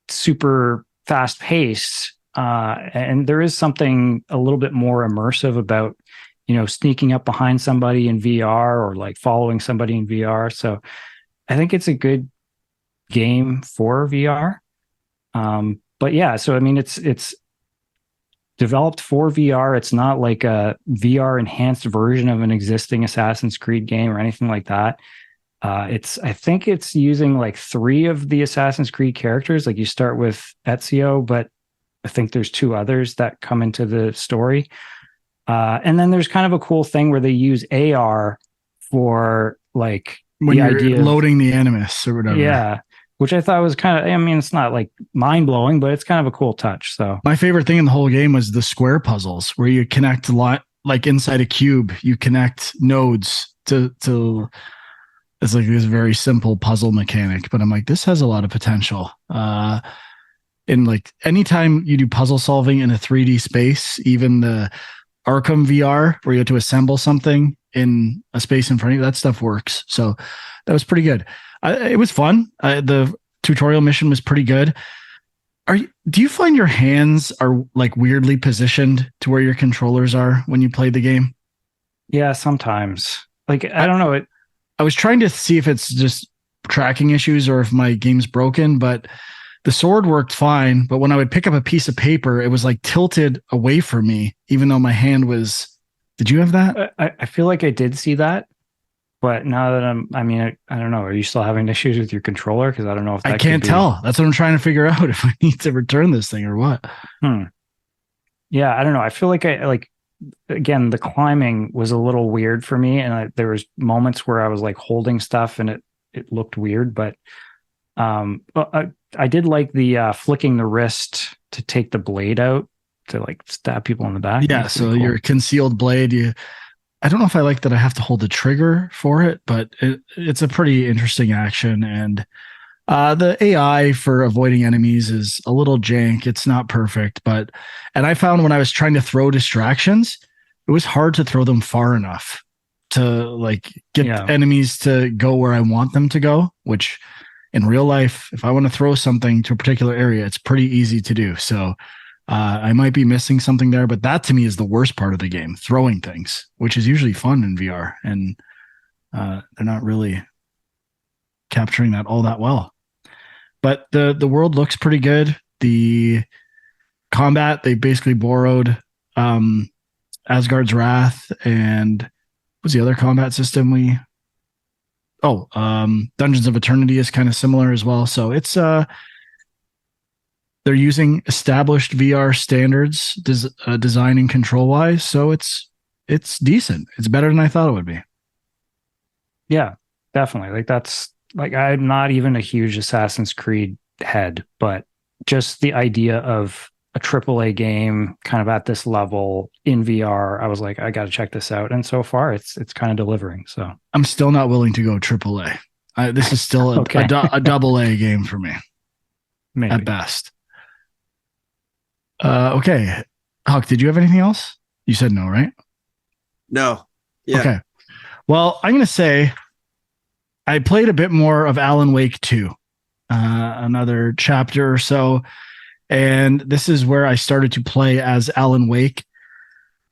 super fast paced. And there is something a little bit more immersive about, sneaking up behind somebody in VR or like following somebody in VR. So I think it's a good game for VR. But yeah, so I mean, it's developed for VR. It's not like a VR enhanced version of an existing Assassin's Creed game or anything like that. I think it's using like 3 of the Assassin's Creed characters. Like you start with Ezio, but I think there's 2 others that come into the story. And then there's kind of a cool thing where they use AR for like when you're loading the animus or whatever. Yeah. Which I thought was it's not like mind blowing, but it's kind of a cool touch. So my favorite thing in the whole game was the square puzzles where you connect a lot, like inside a cube, you connect nodes to it's like this very simple puzzle mechanic, but I'm like, this has a lot of potential. In like anytime you do puzzle solving in a 3D space, even the Arkham VR where you have to assemble something in a space in front of you, that stuff works. So that was pretty good. It was fun. The tutorial mission was pretty good. Do you find your hands are like weirdly positioned to where your controllers are when you play the game? Yeah, sometimes. Like, I don't know. I was trying to see if it's just tracking issues or if my game's broken, but the sword worked fine. But when I would pick up a piece of paper, it was like tilted away from me, even though my hand was. Did you have that? I feel like I did see that. But now that I don't know. Are you still having issues with your controller? Because I don't know if that I can't tell. That's what I'm trying to figure out if I need to return this thing or what. Yeah, I don't know. I feel like again, the climbing was a little weird for me, and there was moments where I was like holding stuff and it looked weird. But I did like the flicking the wrist to take the blade out to like stab people in the back. Yeah, so cool. Your concealed blade, I don't know if I like that I have to hold the trigger for it, but it's a pretty interesting action. And the AI for avoiding enemies is a little jank. It's not perfect, and I found when I was trying to throw distractions, it was hard to throw them far enough to like get enemies to go where I want them to go, which in real life, if I want to throw something to a particular area, it's pretty easy to do. So I might be missing something there, but that to me is the worst part of the game, throwing things, which is usually fun in VR. And they're not really capturing that all that well. But the world looks pretty good. The combat, they basically borrowed Asgard's Wrath and what was the other combat system Dungeons of Eternity is kind of similar as well. So it's they're using established VR standards, design and control wise. So it's decent. It's better than I thought it would be. Yeah, definitely. Like that's like, I'm not even a huge Assassin's Creed head, but just the idea of a AAA game kind of at this level in VR, I was like, I got to check this out. And so far it's kind of delivering. So I'm still not willing to go AAA. This is still a double A game for me. Maybe. At best. Okay. Huck, did you have anything else? You said no, right? No. Yeah. Okay. Well, I'm going to say I played a bit more of Alan Wake 2, another chapter or so. And this is where I started to play as Alan Wake.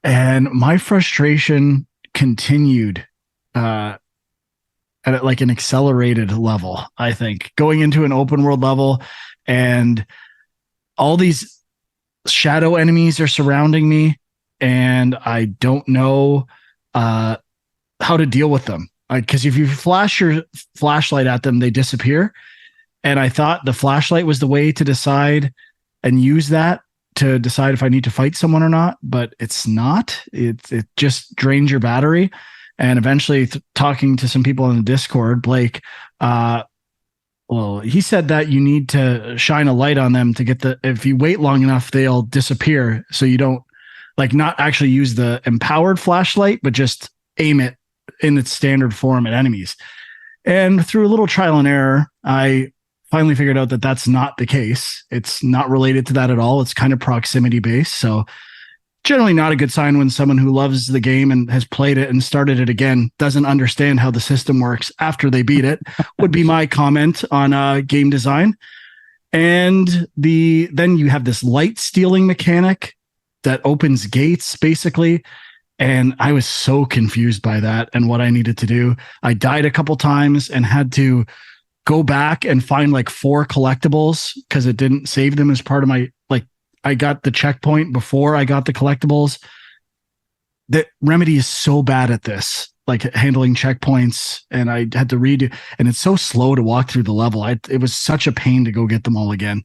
And my frustration continued at like an accelerated level, I think. Going into an open world level and all these shadow enemies are surrounding me and I don't know how to deal with them. Because if you flash your flashlight at them, they disappear. And I thought the flashlight was the way to decide and use that to decide if I need to fight someone or not, but it's not. It just drains your battery. And eventually talking to some people on the Discord, Blake, Well, he said that you need to shine a light on them to get if you wait long enough, they'll disappear. So you don't not actually use the empowered flashlight, but just aim it in its standard form at enemies. And through a little trial and error, I finally figured out that that's not the case. It's not related to that at all. It's kind of proximity based. So generally not a good sign when someone who loves the game and has played it and started it again doesn't understand how the system works after they beat it, would be my comment on game design. And then you have this light stealing mechanic that opens gates basically. And I was so confused by that and what I needed to do. I died a couple times and had to go back and find 4 collectibles because it didn't save them as part of my I got the checkpoint before I got the collectibles. That Remedy is so bad at this, handling checkpoints, and I had to redo, and it's so slow to walk through the level. It was such a pain to go get them all again.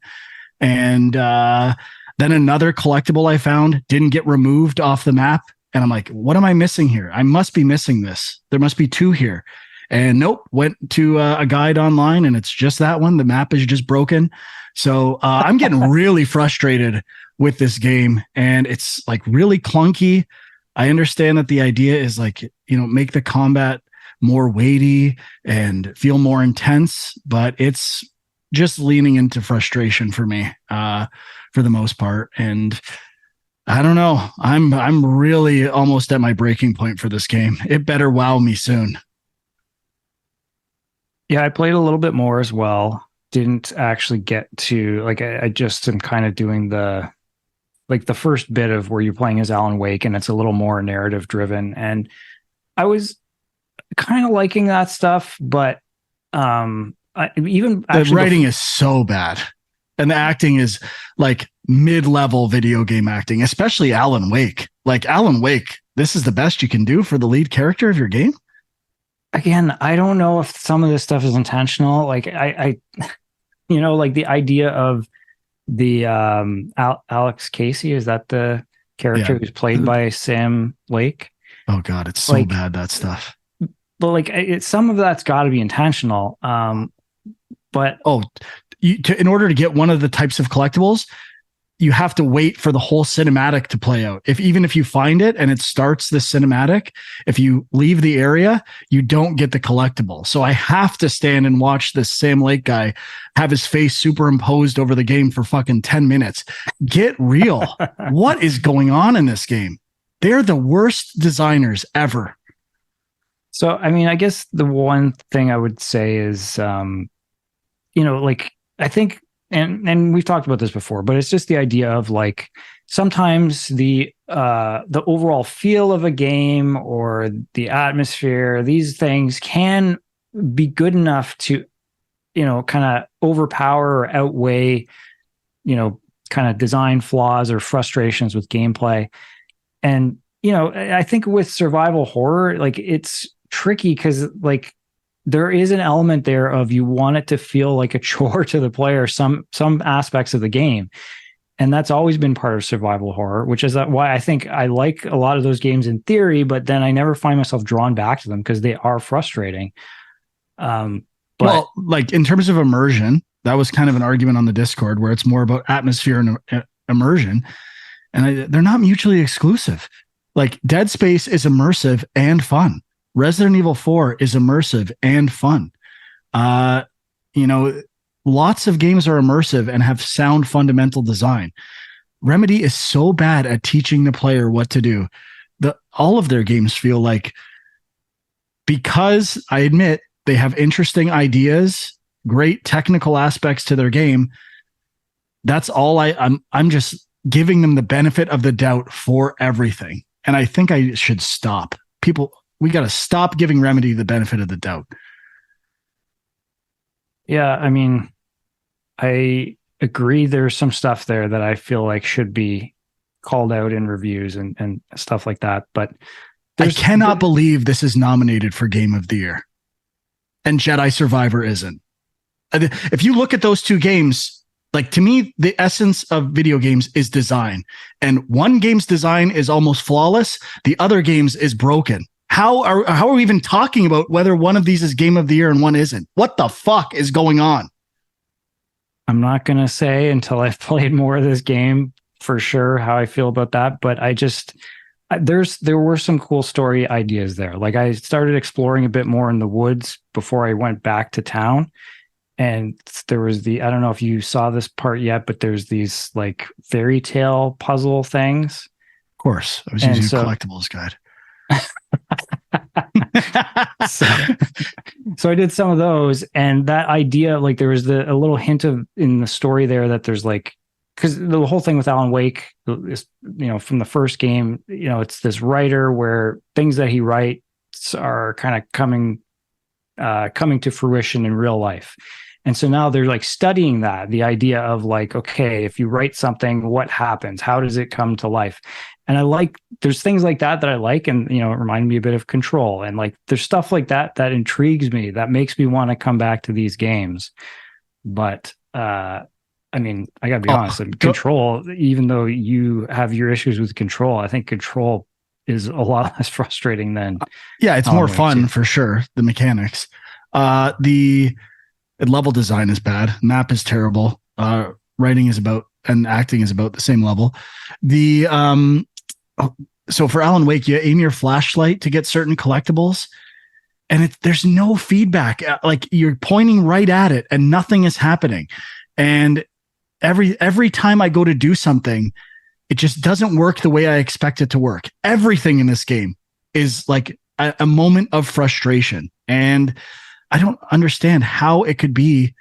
And then another collectible I found didn't get removed off the map. And I'm like, what am I missing here? I must be missing this. There must be 2 here. And nope, went to a guide online and it's just that one. The map is just broken. So I'm getting really frustrated with this game, and it's really clunky. I understand that the idea is make the combat more weighty and feel more intense, but it's just leaning into frustration for me for the most part. And I don't know. I'm really almost at my breaking point for this game. It better wow me soon. Yeah, I played a little bit more as well. Didn't actually get to I just am kind of doing the first bit of where you're playing as Alan Wake, and it's a little more narrative driven. And I was kind of liking that stuff, but the writing is so bad, and the acting is mid-level video game acting, especially Alan Wake. Alan Wake, this is the best you can do for the lead character of your game. Again, I don't know if some of this stuff is intentional. I the idea of the Alex Casey, is that the character who's played by Sam Lake? Oh God, it's so bad, that stuff. But some of that's got to be intentional. But in order to get one of the types of collectibles, you have to wait for the whole cinematic to play out. Even if you find it and it starts the cinematic, if you leave the area, you don't get the collectible. So I have to stand and watch this Sam Lake guy have his face superimposed over the game for fucking 10 minutes. Get real. What is going on in this game? They're the worst designers ever. So, I mean, I guess the one thing I would say is, I think, and we've talked about this before, but it's just the idea of sometimes the overall feel of a game or the atmosphere, these things can be good enough to, kind of overpower or outweigh, kind of design flaws or frustrations with gameplay. And, I think with survival horror, it's tricky because there is an element there of you want it to feel like a chore to the player, some aspects of the game. And that's always been part of survival horror, which is why I think I like a lot of those games in theory, but then I never find myself drawn back to them because they are frustrating. But in terms of immersion, that was kind of an argument on the Discord where it's more about atmosphere and immersion. And they're not mutually exclusive. Dead Space is immersive and fun. Resident Evil 4 is immersive and fun. Lots of games are immersive and have sound fundamental design. Remedy is so bad at teaching the player what to do. All of their games feel because I admit they have interesting ideas, great technical aspects to their game. That's all I'm just giving them the benefit of the doubt for everything. And I think I should stop. We got to stop giving Remedy the benefit of the doubt. Yeah, I mean, I agree. There's some stuff there that I feel should be called out in reviews and stuff like that. But I cannot believe this is nominated for Game of the Year and Jedi Survivor isn't. If you look at those 2 games, to me, the essence of video games is design. And one game's design is almost flawless. The other game's is broken. How are we even talking about whether one of these is game of the year and one isn't? What the fuck is going on? I'm not going to say until I've played more of this game for sure how I feel about that, but there were some cool story ideas there. Like I started exploring a bit more in the woods before I went back to town. And there was I don't know if you saw this part yet, but there's these like fairy tale puzzle things. Of course. I was using a collectibles guide. so I did some of those, and that idea, like there was a little hint of in the story there that there's like, because the whole thing with Alan Wake is, from the first game, it's this writer where things that he writes are kind of coming to fruition in real life. And so now they're like studying the idea of like, okay, if you write something, what happens? How does it come to life? And there's things like that I like. And, it reminded me a bit of Control. And like, there's stuff like that intrigues me, that makes me want to come back to these games. But, I gotta be honest, Control, even though you have your issues with Control, I think Control is a lot less frustrating than. Yeah, it's more fun for sure. The mechanics. The level design is bad. Map is terrible. Writing is and acting is about the same level. So for Alan Wake, you aim your flashlight to get certain collectibles, and there's no feedback. Like you're pointing right at it, and nothing is happening. And every time I go to do something, it just doesn't work the way I expect it to work. Everything in this game is like a moment of frustration, and I don't understand how it could be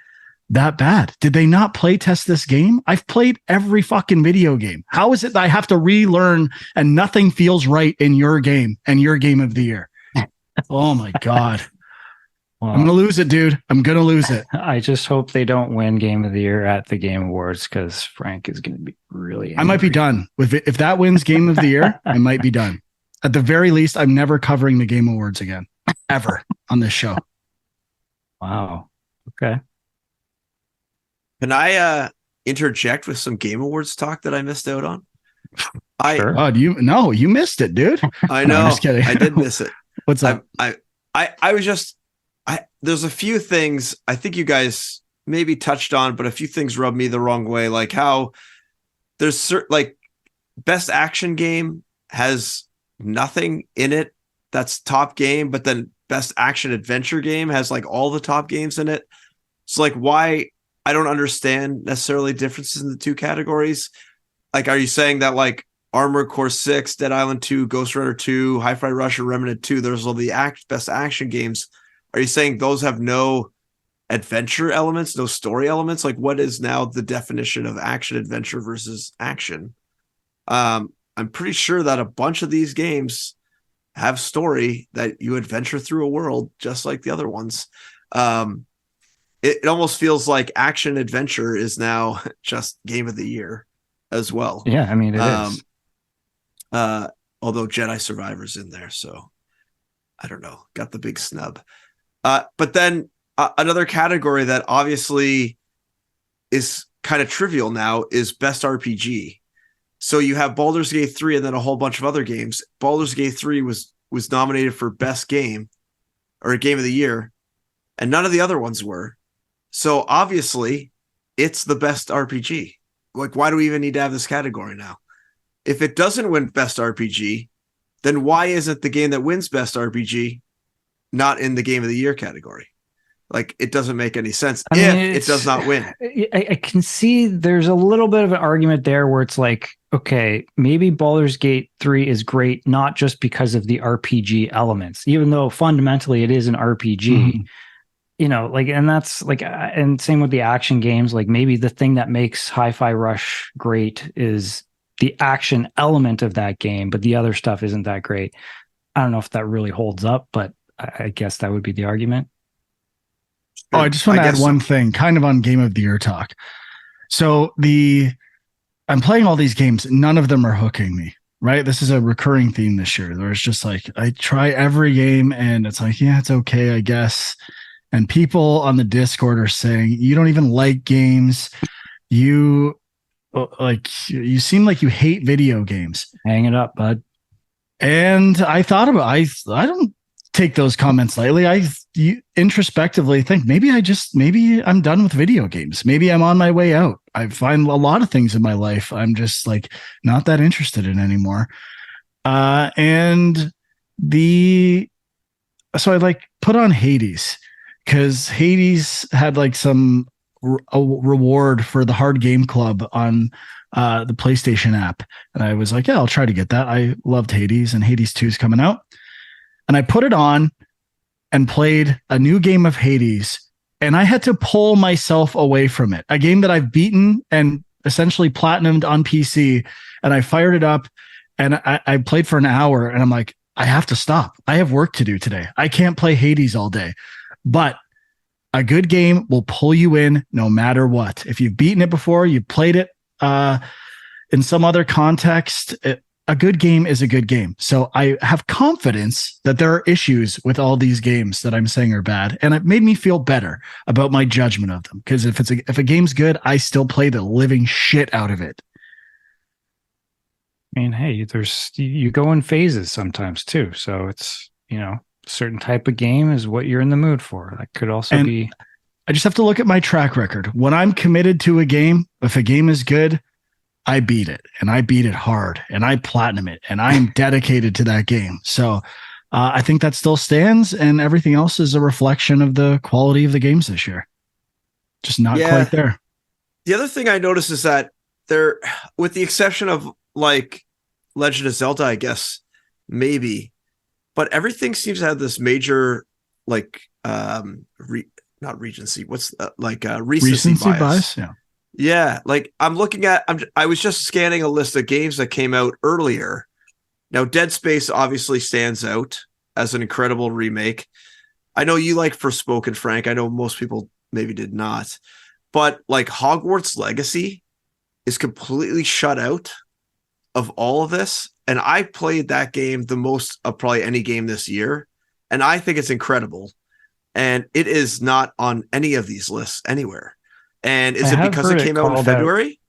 that bad. Did they not play test this game? I've played every fucking video game. How is it that I have to relearn and nothing feels right in your game and your game of the year? Oh my God. Well, I'm going to lose it, dude. I'm going to lose it. I just hope they don't win Game of the Year at the Game Awards, because Frank is going to be really angry. I might be done with it. If that wins Game of the Year, I might be done. At the very least, I'm never covering the Game Awards again, ever on this show. Wow. Okay. Can I interject with some Game Awards talk that I missed out on? Sure. Oh, you missed it, dude. I know. No, I'm just kidding. I did miss it. What's up? I was just there's a few things I think you guys maybe touched on, but a few things rubbed me the wrong way. Like how there's like best action game has nothing in it that's top game, but then best action adventure game has like all the top games in it. So like why I don't understand necessarily differences in the two categories. Like, are you saying that like Armored Core 6, Dead Island 2, Ghost Runner 2, Hi-Fi Rush, and Remnant 2, there's all the best action games. Are you saying those have no adventure elements, no story elements? Like, what is now the definition of action adventure versus action? I'm pretty sure that a bunch of these games have story that you adventure through a world just like the other ones. It almost feels like action adventure is now just Game of the Year as well. Yeah, I mean, it is. Although Jedi Survivor's in there, so I don't know. Got the big snub. But then another category that obviously is kind of trivial now is Best RPG. So you have Baldur's Gate 3 and then a whole bunch of other games. Baldur's Gate 3 was nominated for Best Game or Game of the Year, and none of the other ones were. So obviously, it's the best RPG. Like, why do we even need to have this category now? If it doesn't win Best RPG, then why isn't the game that wins Best RPG not in the Game of the Year category? Like, it doesn't make any sense it does not win. I can see there's a little bit of an argument there where it's like, okay, maybe Baldur's Gate 3 is great, not just because of the RPG elements, even though fundamentally it is an RPG. Mm-hmm. And that's like, and same with the action games. Like maybe the thing that makes Hi-Fi Rush great is the action element of that game, but the other stuff isn't that great. I don't know if that really holds up, but I guess that would be the argument. Oh, I just want to add one thing kind of on Game of the Year talk. So I'm playing all these games. None of them are hooking me, right? This is a recurring theme this year. There's just like, I try every game and it's like, yeah, it's okay, I guess. And people on the Discord are saying, you don't even like games. You seem like you hate video games. Hang it up, bud. And I thought about I don't take those comments lightly. You introspectively think maybe I'm done with video games. Maybe I'm on my way out. I find a lot of things in my life I'm just like not that interested in anymore. And so I like put on Hades because Hades had like a reward for the hard game club on the PlayStation app. And I was like, yeah, I'll try to get that. I loved Hades, and Hades 2 is coming out. And I put it on and played a new game of Hades, and I had to pull myself away from it. A game that I've beaten and essentially platinumed on PC, and I fired it up and I played for an hour, and I'm like, I have to stop. I have work to do today. I can't play Hades all day. But a good game will pull you in no matter what. If you've beaten it before, you've played it in some other context, a good game is a good game. So I have confidence that there are issues with all these games that I'm saying are bad, and it made me feel better about my judgment of them. Because if a game's good, I still play the living shit out of it. I mean, hey, you go in phases sometimes too. So it's, a certain type of game is what you're in the mood for. That could also be. I just have to look at my track record. When I'm committed to a game, if a game is good, I beat it, and I beat it hard, and I platinum it, and I'm dedicated to that game. So I think that still stands, and everything else is a reflection of the quality of the games this year. Just not quite there. The other thing I noticed is that there, with the exception of like Legend of Zelda, I guess, maybe, but everything seems to have this major, like, not recency. What's recency bias? Yeah. Yeah. Like I was just scanning a list of games that came out earlier. Now, Dead Space obviously stands out as an incredible remake. I know you like Forspoken, Frank. I know most people maybe did not, but like Hogwarts Legacy is completely shut out of all of this. And I played that game the most of probably any game this year. And I think it's incredible. And it is not on any of these lists anywhere. And is it because it came out in February?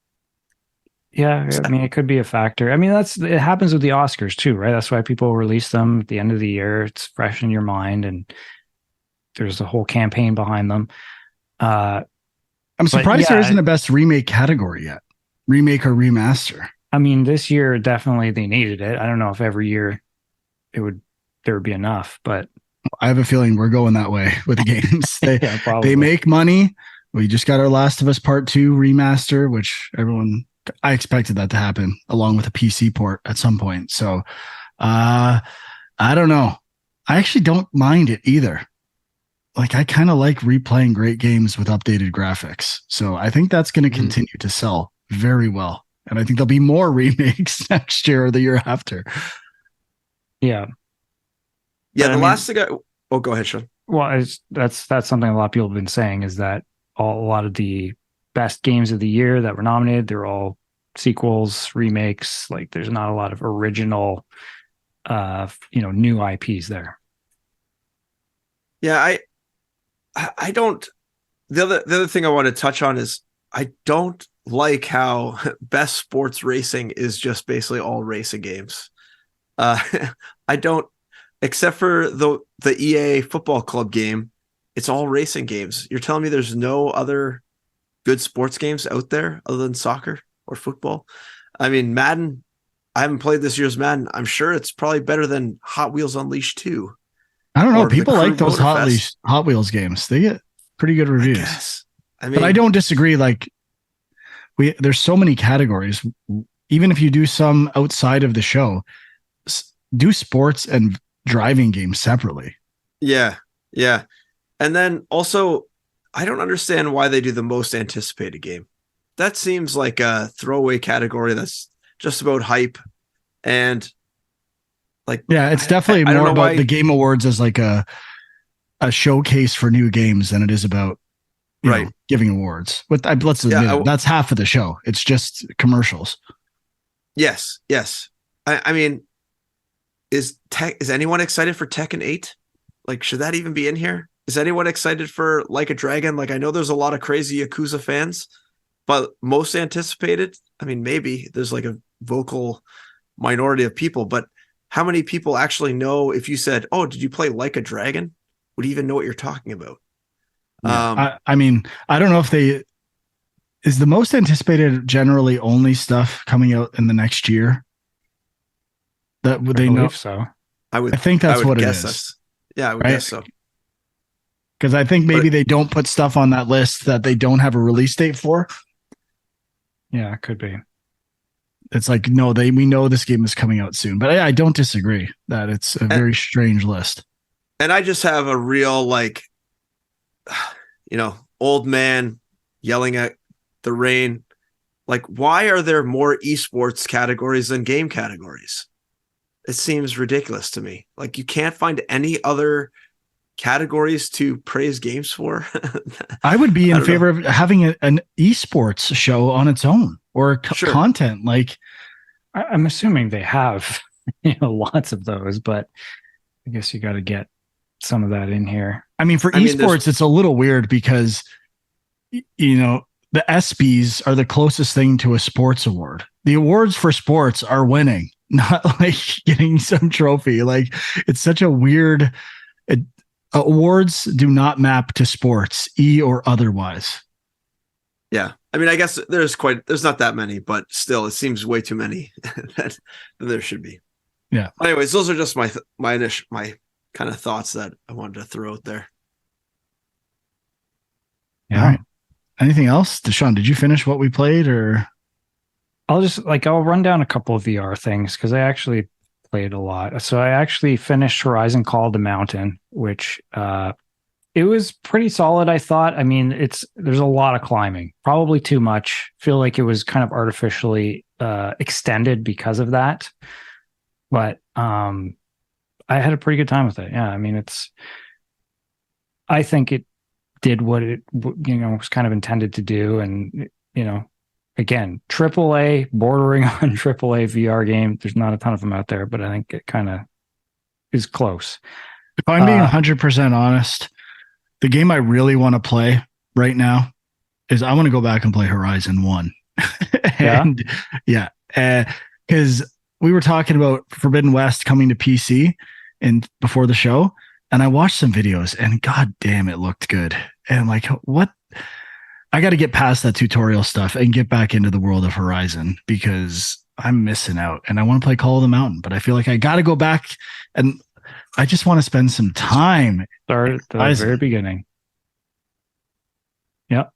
Yeah, I mean, it could be a factor. I mean, it happens with the Oscars too, right? That's why people release them at the end of the year. It's fresh in your mind, and there's a whole campaign behind them. I'm surprised there isn't a best remake category yet. Remake or remaster. I mean, this year definitely they needed it. I don't know if every year there would be enough, but I have a feeling we're going that way with the games. They make money. We just got our Last of Us Part 2 remaster, which I expected that to happen along with a PC port at some point. So I don't know. I actually don't mind it either. Like, I kind of like replaying great games with updated graphics. So I think that's going to continue to sell very well. And I think there'll be more remakes next year or the year after. Yeah. Yeah. Last thing go ahead, Sean. Well, that's something a lot of people have been saying, is that a lot of the best games of the year that were nominated, they're all sequels, remakes. Like, there's not a lot of original, new IPs there. Yeah, I don't. The other thing I want to touch on is I don't like how best sports racing is just basically all racing games. I don't, except for the EA Football Club game. It's all racing games. You're telling me there's no other good sports games out there other than soccer or football? I mean, Madden, I haven't played this year's Madden. I'm sure it's probably better than Hot Wheels Unleashed 2. I don't know. People like those Hot Wheels games. They get pretty good reviews. But I don't disagree. Like, there's so many categories. Even if you do some outside of the show, do sports and driving games separately. Yeah. Yeah. And then also, I don't understand why they do the most anticipated game. That seems like a throwaway category that's just about hype. And like, yeah, it's definitely more about the Game Awards as like a showcase for new games than it is about giving awards. Let's admit that's half of the show. It's just commercials. Yes. I mean, is anyone excited for Tekken 8? Like, should that even be in here? Is anyone excited for Like a Dragon? Like, I know there's a lot of crazy Yakuza fans, but most anticipated, I mean, maybe there's like a vocal minority of people, but how many people actually know if you said, "Oh, did you play Like a Dragon?" Would even know what you're talking about. Yeah. I mean, I don't know if is the most anticipated generally only stuff coming out in the next year that would they know. So I think that's what it is. I would guess so. Because I think maybe they don't put stuff on that list that they don't have a release date for. Yeah, it could be. It's like, no, we know this game is coming out soon. But I don't disagree that it's a very strange list. And I just have a real, like, old man yelling at the rain. Like, why are there more esports categories than game categories? It seems ridiculous to me. Like, you can't find any other categories to praise games for. I would be in favor of having an esports show on its own or content. Like, I'm assuming they have, lots of those, but I guess you got to get some of that in here. I mean, for esports, it's a little weird because, the ESPYs are the closest thing to a sports award. The awards for sports are winning, not like getting some trophy. Like, it's such a weird. Awards do not map to sports, or otherwise. Yeah. I mean, I guess there's not that many, but still, it seems way too many that there should be. Yeah. Anyways, those are just my kind of thoughts that I wanted to throw out there. Yeah. All right. Anything else? Deshaun, did you finish what we played, or? I'll run down a couple of VR things because I actually played a lot. So I actually finished Horizon Call of the Mountain, which it was pretty solid, I thought. I mean, there's a lot of climbing, probably too much. Feel like it was kind of artificially extended because of that. But I had a pretty good time with it. Yeah, I mean, I think it did what it was kind of intended to do, and again, AAA, bordering on AAA VR game. There's not a ton of them out there, but I think it kind of is close. If I'm being 100% honest, the game I really want to play right now is I want to go back and play Horizon 1. And because we were talking about Forbidden West coming to PC and before the show, and I watched some videos and god damn, it looked good. And like, what? I got to get past that tutorial stuff and get back into the world of Horizon because I'm missing out and I want to play Call of the Mountain, but I feel like I got to go back and I just want to spend some time. Start at the very beginning. Yep.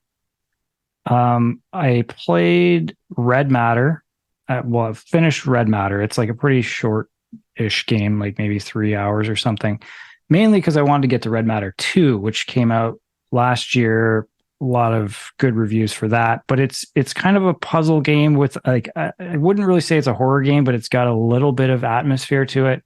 I played Red Matter. I finished Red Matter. It's like a pretty short-ish game, like maybe 3 hours or something. Mainly because I wanted to get to Red Matter 2, which came out last year. A lot of good reviews for that, but it's kind of a puzzle game with like I wouldn't really say it's a horror game, but it's got a little bit of atmosphere to it,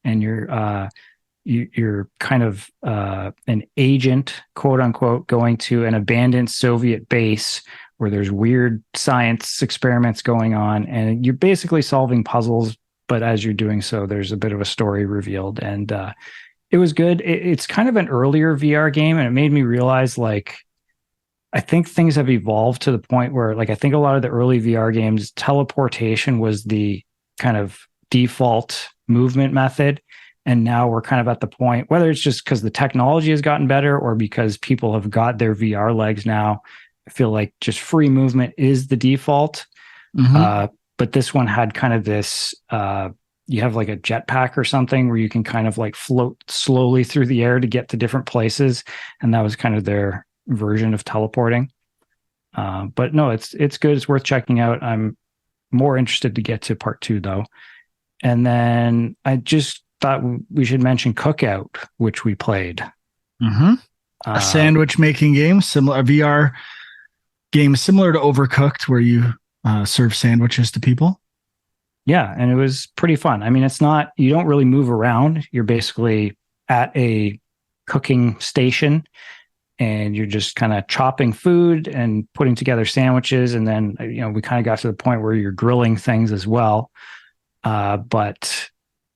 and you're kind of an agent, quote unquote, going to an abandoned Soviet base where there's weird science experiments going on, and you're basically solving puzzles. But as you're doing so, there's a bit of a story revealed, and it was good. It's kind of an earlier VR game, and it made me realize like. I think things have evolved to the point where, like, I think a lot of the early VR games, teleportation was the kind of default movement method. And now we're kind of at the point, whether it's just because the technology has gotten better or because people have got their VR legs now, I feel like just free movement is the default. Mm-hmm. But this one had kind of this, you have like a jetpack or something where you can kind of like float slowly through the air to get to different places. And that was kind of their version of teleporting. But no, it's good. It's worth checking out. I'm more interested to get to part 2 though. And then I just thought we should mention Cookout, which we played. Mm-hmm. A sandwich making game, a VR game similar to Overcooked, where you serve sandwiches to people. Yeah, and it was pretty fun. I mean, you don't really move around. You're basically at a cooking station and you're just kind of chopping food and putting together sandwiches. And then, we kind of got to the point where you're grilling things as well. But,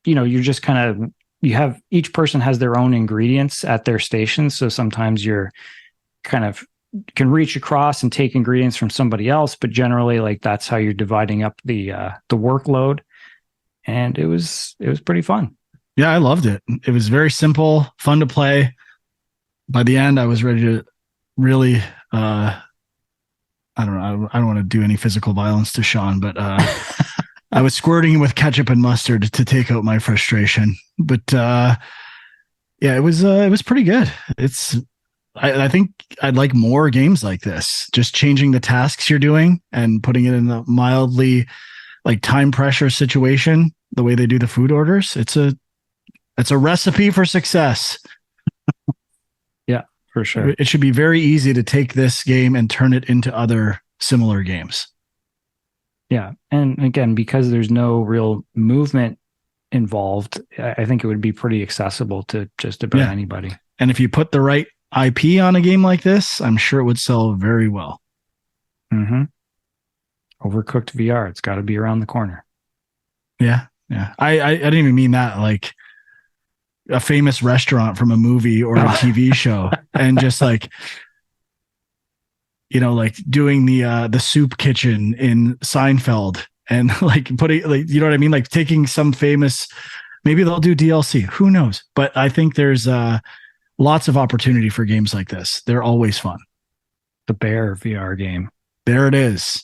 you're just kind of, each person has their own ingredients at their station. So sometimes you're kind of can reach across and take ingredients from somebody else, but generally like that's how you're dividing up the workload. and it was pretty fun. Yeah, I loved it. It was very simple, fun to play. By the end, I was ready to really, I don't know, I don't want to do any physical violence to Sean, but I was squirting with ketchup and mustard to take out my frustration. But yeah, it was pretty good. I think I'd like more games like this, just changing the tasks you're doing and putting it in a mildly like time pressure situation, the way they do the food orders. It's a recipe for success. Yeah, for sure. It should be very easy to take this game and turn it into other similar games. Yeah. And again, because there's no real movement involved, I think it would be pretty accessible to just about anybody. And if you put the right IP on a game like this, I'm sure it would sell very well. Mm-hmm. Overcooked VR. It's got to be around the corner. Yeah. Yeah. I didn't even mean that like a famous restaurant from a movie or a TV show, and just like, you know, like doing the soup kitchen in Seinfeld and like putting, like, you know what I mean? Like taking some famous, maybe they'll do DLC, who knows? But I think there's lots of opportunity for games like this. They're always fun. The Bear VR game. There it is.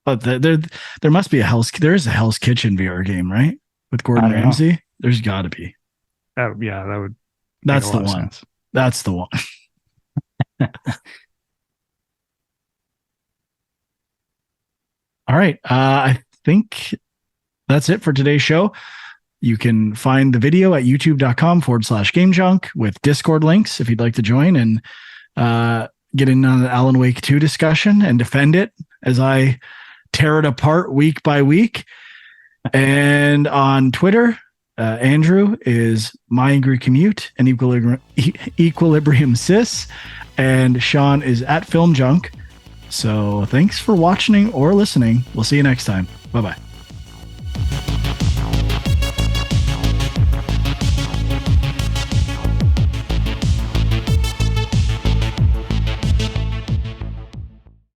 But there must be there is a Hell's Kitchen VR game, right? With Gordon Ramsay. Know. There's got to be. Yeah, that would. That's the one. Sense. That's the one. All right. I think that's it for today's show. You can find the video at youtube.com/GameJunk with Discord links if you'd like to join and get in on the Alan Wake 2 discussion and defend it as I tear it apart week by week. And on Twitter, Andrew is My Angry Commute and Equilibrium Sis, and Sean is at Film Junk. So thanks for watching or listening. We'll see you next time. Bye-bye.